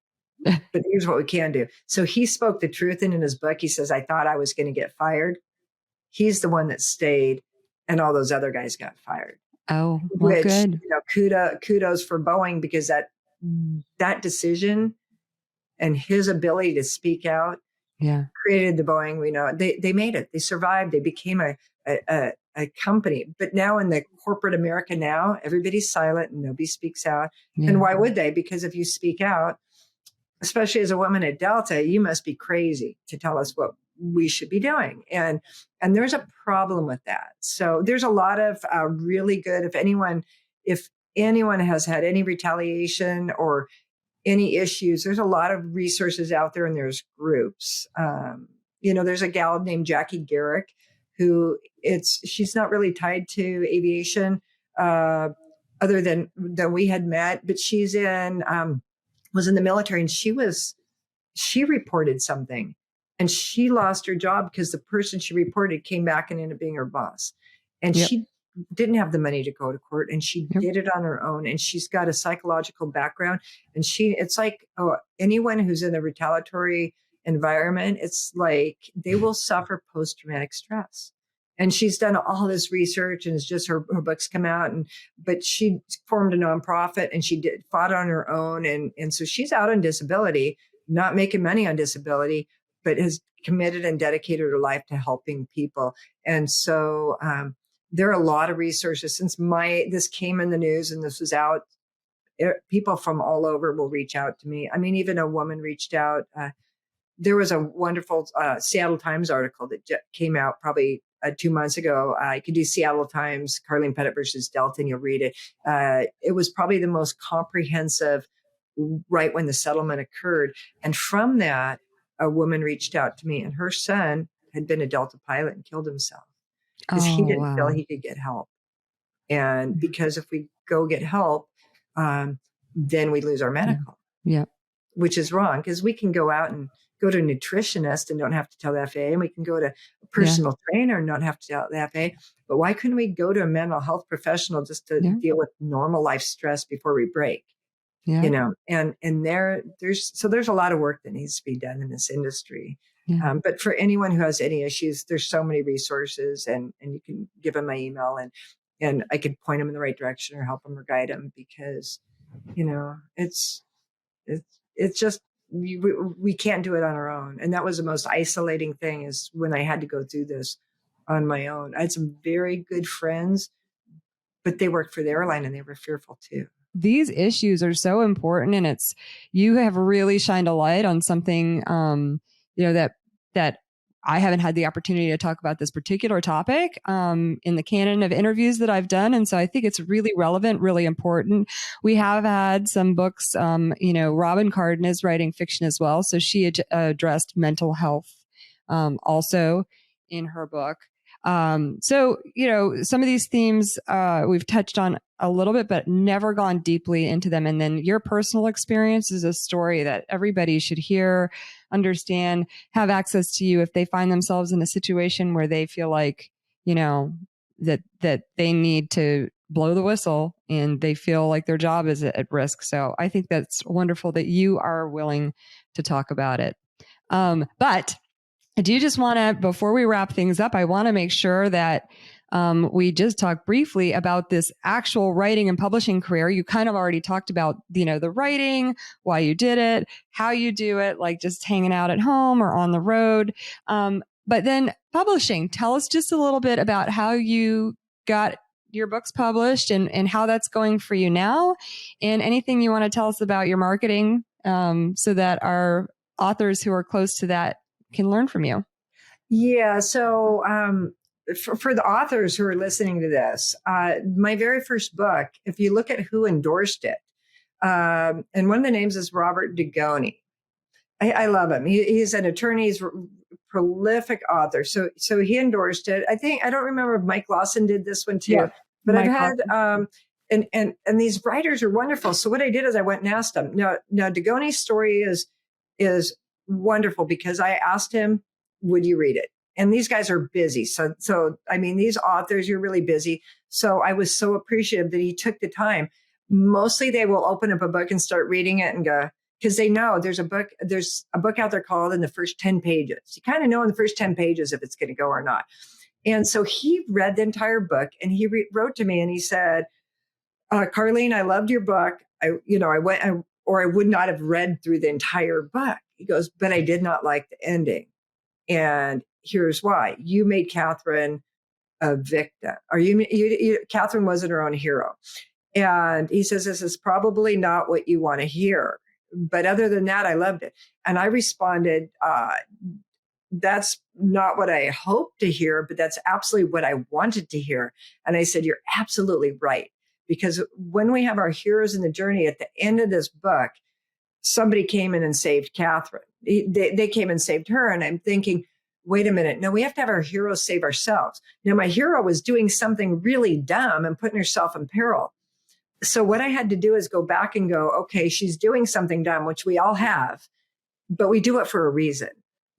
But here's what we can do. So he spoke the truth. And in his book, he says, I thought I was going to get fired. He's the one that stayed and all those other guys got fired. Oh, well, good. Kudos for Boeing, because that decision and his ability to speak out created the Boeing. We know they made it. They survived. They became a company. But now in the corporate America now, everybody's silent and nobody speaks out. Yeah. And why would they? Because if you speak out, especially as a woman at Delta, you must be crazy to tell us what we should be doing. And there's a problem with that. So there's a lot of really good, if anyone has had any retaliation or any issues, there's a lot of resources out there, and there's groups. There's a gal named Jackie Garrick who she's not really tied to aviation other than we had met, but she's was in the military, and she reported something, and she lost her job because the person she reported came back and ended up being her boss. And Yep. she didn't have the money to go to court, and she Yep. did it on her own. And she's got a psychological background, and it's like, anyone who's in a retaliatory environment, it's like they will suffer post-traumatic stress. And she's done all this research, and it's just her books come out, but she formed a nonprofit, and she fought on her own. And so she's out on disability, not making money on disability, but has committed and dedicated her life to helping people. And so there are a lot of resources. Since this came in the news and this was out, people from all over will reach out to me. I mean, even a woman reached out. There was a wonderful Seattle Times article that came out probably 2 months ago. You could do Seattle Times, Karlene Petitt versus Delta, and you'll read it. It was probably the most comprehensive right when the settlement occurred. And from that, a woman reached out to me, and her son had been a Delta pilot and killed himself because he didn't feel he could get help. And because if we go get help, then we lose our medical. Yeah. Which is wrong, because we can go out and go to a nutritionist and don't have to tell the FAA, and we can go to a personal trainer and don't have to tell the FAA. But why couldn't we go to a mental health professional just to deal with normal life stress before we break? Yeah. And there's a lot of work that needs to be done in this industry. Yeah. But for anyone who has any issues, there's so many resources, and you can give them my email, and I could point them in the right direction or help them or guide them, because, it's just, we can't do it on our own. And that was the most isolating thing, is when I had to go through this on my own. I had some very good friends, but they worked for the airline and they were fearful too. These issues are so important, and you have really shined a light on something, that I haven't had the opportunity to talk about this particular topic in the canon of interviews that I've done. And so I think it's really relevant, really important. We have had some books, Robin Carden is writing fiction as well. So she addressed mental health also in her book. So, some of these themes we've touched on a little bit, but never gone deeply into them. And then your personal experience is a story that everybody should hear, understand, have access to you if they find themselves in a situation where they feel like, that they need to blow the whistle and they feel like their job is at risk. So I think that's wonderful that you are willing to talk about it. But I do just want to, before we wrap things up, I want to make sure that we just talk briefly about this actual writing and publishing career. You kind of already talked about, the writing, why you did it, how you do it, like just hanging out at home or on the road. But then publishing, tell us just a little bit about how you got your books published and how that's going for you now, and anything you want to tell us about your marketing so that our authors who are close to that can learn from you. Yeah. So for the authors who are listening to this, my very first book, if you look at who endorsed it, and one of the names is Robert Dugoni. I love him. He's an attorney. He's a prolific author. So he endorsed it. I don't remember if Mike Lawson did this one too, but I've had, and these writers are wonderful. So what I did is I went and asked them. Now Dugoni's story is wonderful, because I asked him, would you read it? And these guys are busy. So I mean, these authors, you're really busy. So I was so appreciative that he took the time. Mostly they will open up a book and start reading it and go, because they know there's a book out there called In the First 10 Pages. You kind of know in the first 10 pages if it's going to go or not. And so he read the entire book, and he wrote to me and he said, Karlene, I loved your book. I would not have read through the entire book. He goes, but I did not like the ending. And here's why. You made Catherine a victim, or Catherine wasn't her own hero. And he says, this is probably not what you want to hear. But other than that, I loved it. And I responded, that's not what I hoped to hear, but that's absolutely what I wanted to hear. And I said, you're absolutely right. Because when we have our heroes in the journey at the end of this book, somebody came in and saved Catherine. They came and saved her. And I'm thinking, wait a minute. No, we have to have our heroes save ourselves. Now, my hero was doing something really dumb and putting herself in peril. So what I had to do is go back and go, okay, she's doing something dumb, which we all have, but we do it for a reason.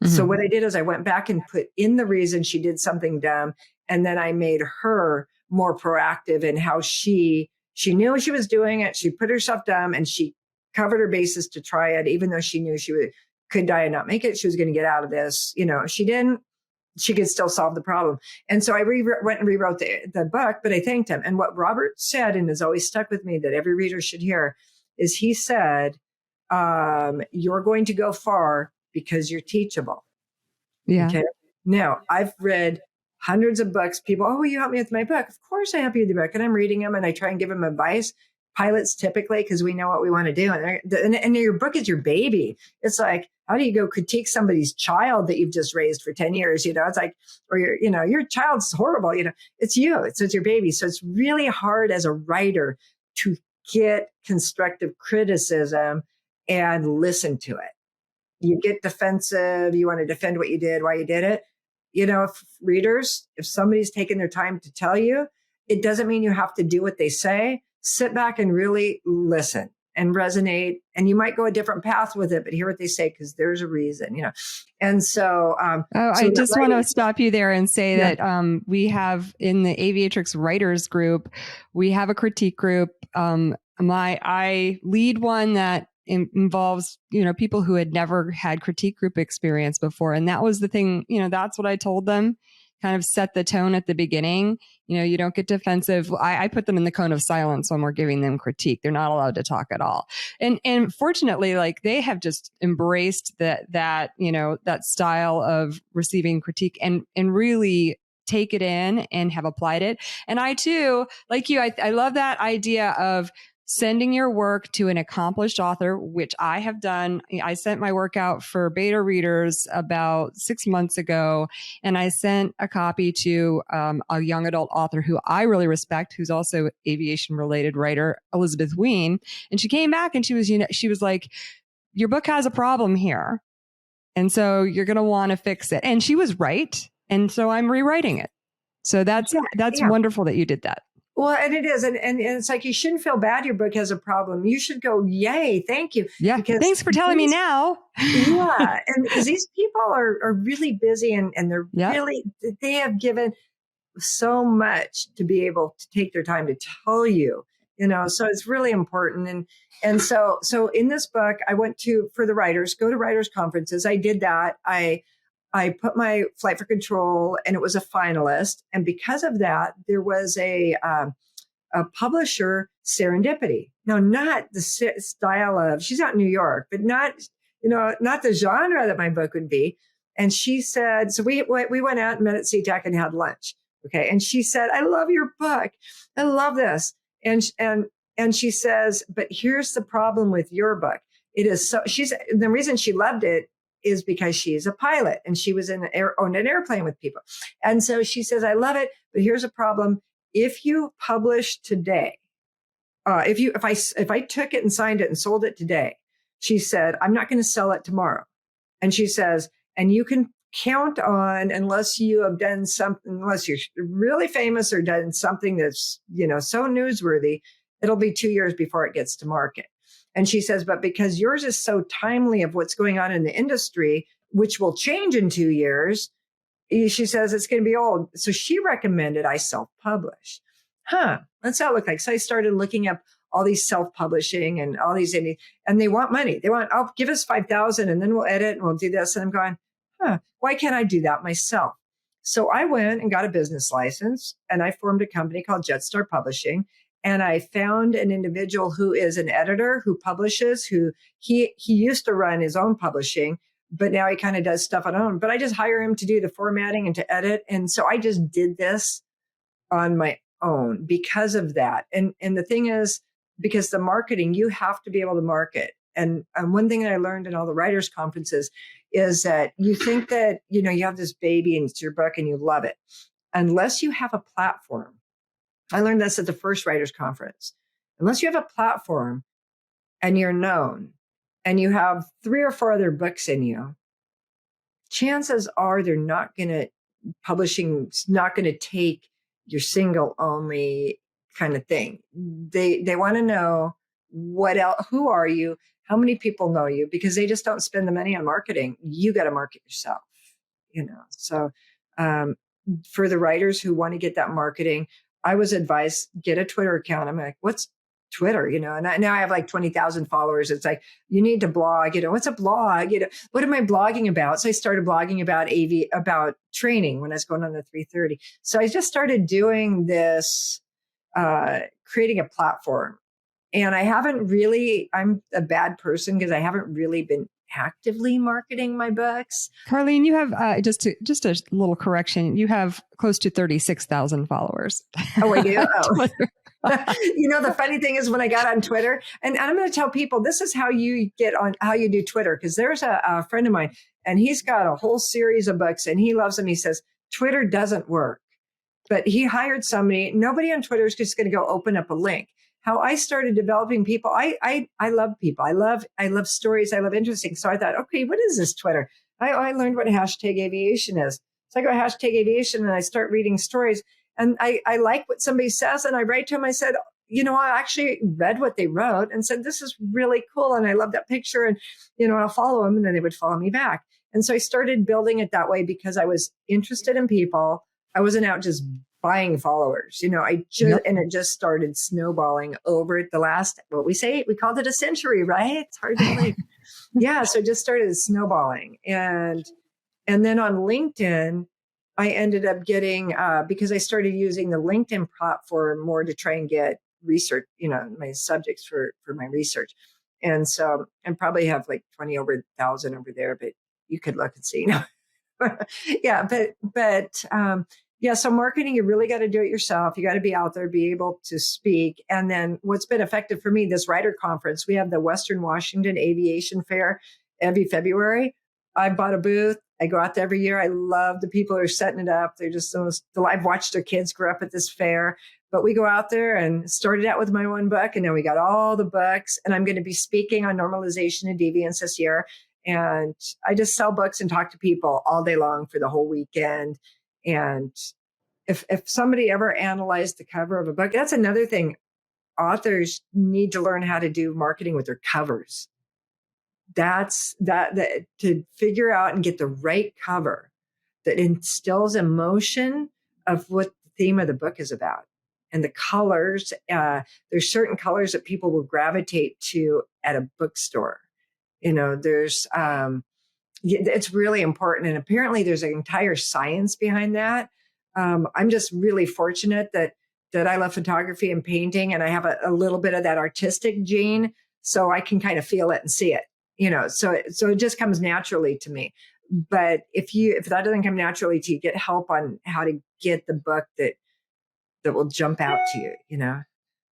So what I did is I went back and put in the reason she did something dumb. And then I made her more proactive in how she knew she was doing it. She put herself down and she covered her bases to try it, even though she knew could die and not make it. She was going to get out of this. If she didn't, she could still solve the problem. And so I went and rewrote the book, but I thanked him. And what Robert said, and has always stuck with me that every reader should hear, is he said, you're going to go far because you're teachable. Yeah. Okay. Now, I've read hundreds of books. People, oh, will you help me with my book? Of course I help you with the book. And I'm reading them and I try and give them advice. Pilots typically, because we know what we want to do. And your book is your baby. It's like, how do you go critique somebody's child that you've just raised for 10 years? It's like, or your child's horrible. It's you. It's your baby. So it's really hard as a writer to get constructive criticism and listen to it. You get defensive. You want to defend what you did, why you did it. If somebody's taken their time to tell you, it doesn't mean you have to do what they say. Sit back and really listen and resonate. And you might go a different path with it, but hear what they say because there's a reason, And so, I just want to stop you there and say that we have in the Aviatrix writers group, we have a critique group. I lead one that involves, people who had never had critique group experience before. And that was the thing, that's what I told them, kind of set the tone at the beginning. You don't get defensive. I put them in the cone of silence when we're giving them critique. They're not allowed to talk at all. And fortunately, like they have just embraced that style of receiving critique and really take it in and have applied it. And I too, like you, I love that idea of sending your work to an accomplished author, which I have done. I sent my work out for beta readers about 6 months ago, and I sent a copy to a young adult author who I really respect, who's also aviation related writer, Elizabeth Ween. And she came back and she was like, your book has a problem here. And so you're going to want to fix it. And she was right. And so I'm rewriting it. So that's wonderful that you did that. Well, and it is. And it's like, you shouldn't feel bad your book has a problem. You should go, yay, thank you. Yeah. Because thanks for telling me now. Yeah. And because these people are really busy and they're they have given so much to be able to take their time to tell you, so it's really important. And so in this book, I went for the writers, go to writers conferences. I did that. I put my Flight for Control and it was a finalist. And because of that, there was a publisher, Serendipity. Now, not the style of, she's out in New York, but not the genre that my book would be. And she said, so we went out and met at SeaTac and had lunch. Okay. And she said, I love your book. I love this. And she says, but here's the problem with your book. It is the reason she loved it is because she's a pilot and she was on an airplane with people. And so she says, I love it, but here's a problem. If you publish today, if I took it and signed it and sold it today, she said, I'm not going to sell it tomorrow. And she says, and you can count on, unless you have done something, unless you're really famous or done something that's, so newsworthy, it'll be 2 years before it gets to market. And she says, but because yours is so timely of what's going on in the industry, which will change in 2 years, she says it's going to be old. So she recommended I self-publish. What's that look like? So I started looking up all these self-publishing and all these, and they want money. They want, oh, give us 5,000 and then we'll edit and we'll do this. And I'm going, why can't I do that myself? So I went and got a business license and I formed a company called Jetstar Publishing. And I found an individual who is an editor who publishes, who he used to run his own publishing, but now he kind of does stuff on his own. But I just hire him to do the formatting and to edit. And so I just did this on my own because of that. And the thing is, because the marketing, you have to be able to market. And one thing that I learned in all the writers' conferences is that you think that, you have this baby and it's your book and you love it. Unless you have a platform. I learned this at the first writers' conference. Unless you have a platform and you're known and you have 3 or 4 other books in you, chances are they're not going to, publishing's not going to take your single only kind of thing. They want to know what else, who are you? How many people know you? Because they just don't spend the money on marketing. You got to market yourself, So for the writers who want to get that marketing, I was advised, get a Twitter account. I'm like, what's Twitter? And now I have like 20,000 followers. It's like, you need to blog, what's a blog? What am I blogging about? So I started blogging about training when I was going on the 330. So I just started doing this, creating a platform. And I'm a bad person because I haven't really been actively marketing my books. Karlene, you have just a little correction. You have close to 36,000 followers. Oh, I do. Oh. The funny thing is when I got on Twitter, and I'm going to tell people this is how you do Twitter, because there's a friend of mine and he's got a whole series of books and he loves them. He says Twitter doesn't work, but he hired somebody. Nobody on Twitter is just going to go open up a link. How I started developing people, I love people. I love stories. I love interesting. So I thought, okay, what is this Twitter? I learned what hashtag aviation is. So I go hashtag aviation and I start reading stories. And I like what somebody says. And I write to them. I said, I actually read what they wrote and said, this is really cool. And I love that picture. And, I'll follow them. And then they would follow me back. And so I started building it that way because I was interested in people. I wasn't out just buying followers, and it just started snowballing over the last, we called it a century, right? It's hard to believe. Yeah. So it just started snowballing. And then on LinkedIn, I ended up getting, because I started using the LinkedIn platform more to try and get research, my subjects for my research. And so I probably have like 20,000 over there, but you could look and see, yeah, yeah. So marketing, you really got to do it yourself. You got to be out there, be able to speak. And then what's been effective for me, this writer conference, we have the Western Washington Aviation Fair every February. I bought a booth. I go out there every year. I love the people who are setting it up. They're just I've watched their kids grow up at this fair, but we go out there and started out with my one book. And now we got all the books, and I'm going to be speaking on normalization and deviance this year. And I just sell books and talk to people all day long for the whole weekend. And if somebody ever analyzed the cover of a book, that's another thing. Authors need to learn how to do marketing with their covers. That's that to figure out and get the right cover that instills emotion of what the theme of the book is about. And the colors, there's certain colors that people will gravitate to at a bookstore. There's, it's really important. And apparently there's an entire science behind that. I'm just really fortunate that I love photography and painting, and I have a little bit of that artistic gene, so I can kind of feel it and see it, so it just comes naturally to me. But if that doesn't come naturally to you, get help on how to get the book that will jump out to you,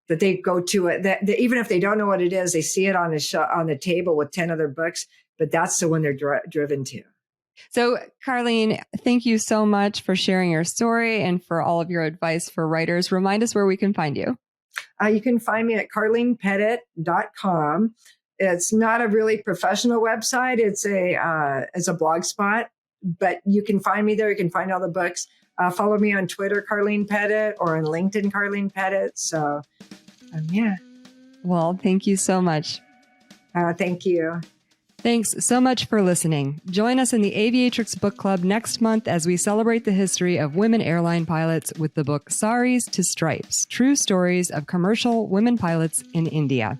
that they go to it, that even if they don't know what it is, they see it on the table with 10 other books, but that's the one they're driven to. So, Karlene, thank you so much for sharing your story and for all of your advice for writers. Remind us where we can find you. You can find me at karlenepetitt.com. It's not a really professional website. It's a blog spot, but you can find me there. You can find all the books. Follow me on Twitter, Karlene Petitt, or on LinkedIn, Karlene Petitt. So, yeah. Well, thank you so much. Thank you. Thanks so much for listening. Join us in the Aviatrix Book Club next month as we celebrate the history of women airline pilots with the book Saris to Stripes, True Stories of Commercial Women Pilots in India.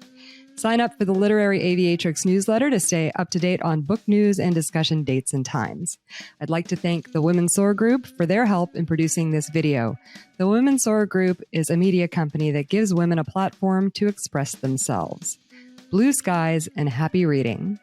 Sign up for the Literary Aviatrix newsletter to stay up to date on book news and discussion dates and times. I'd like to thank the Women Soar Group for their help in producing this video. The Women Soar Group is a media company that gives women a platform to express themselves. Blue skies and happy reading.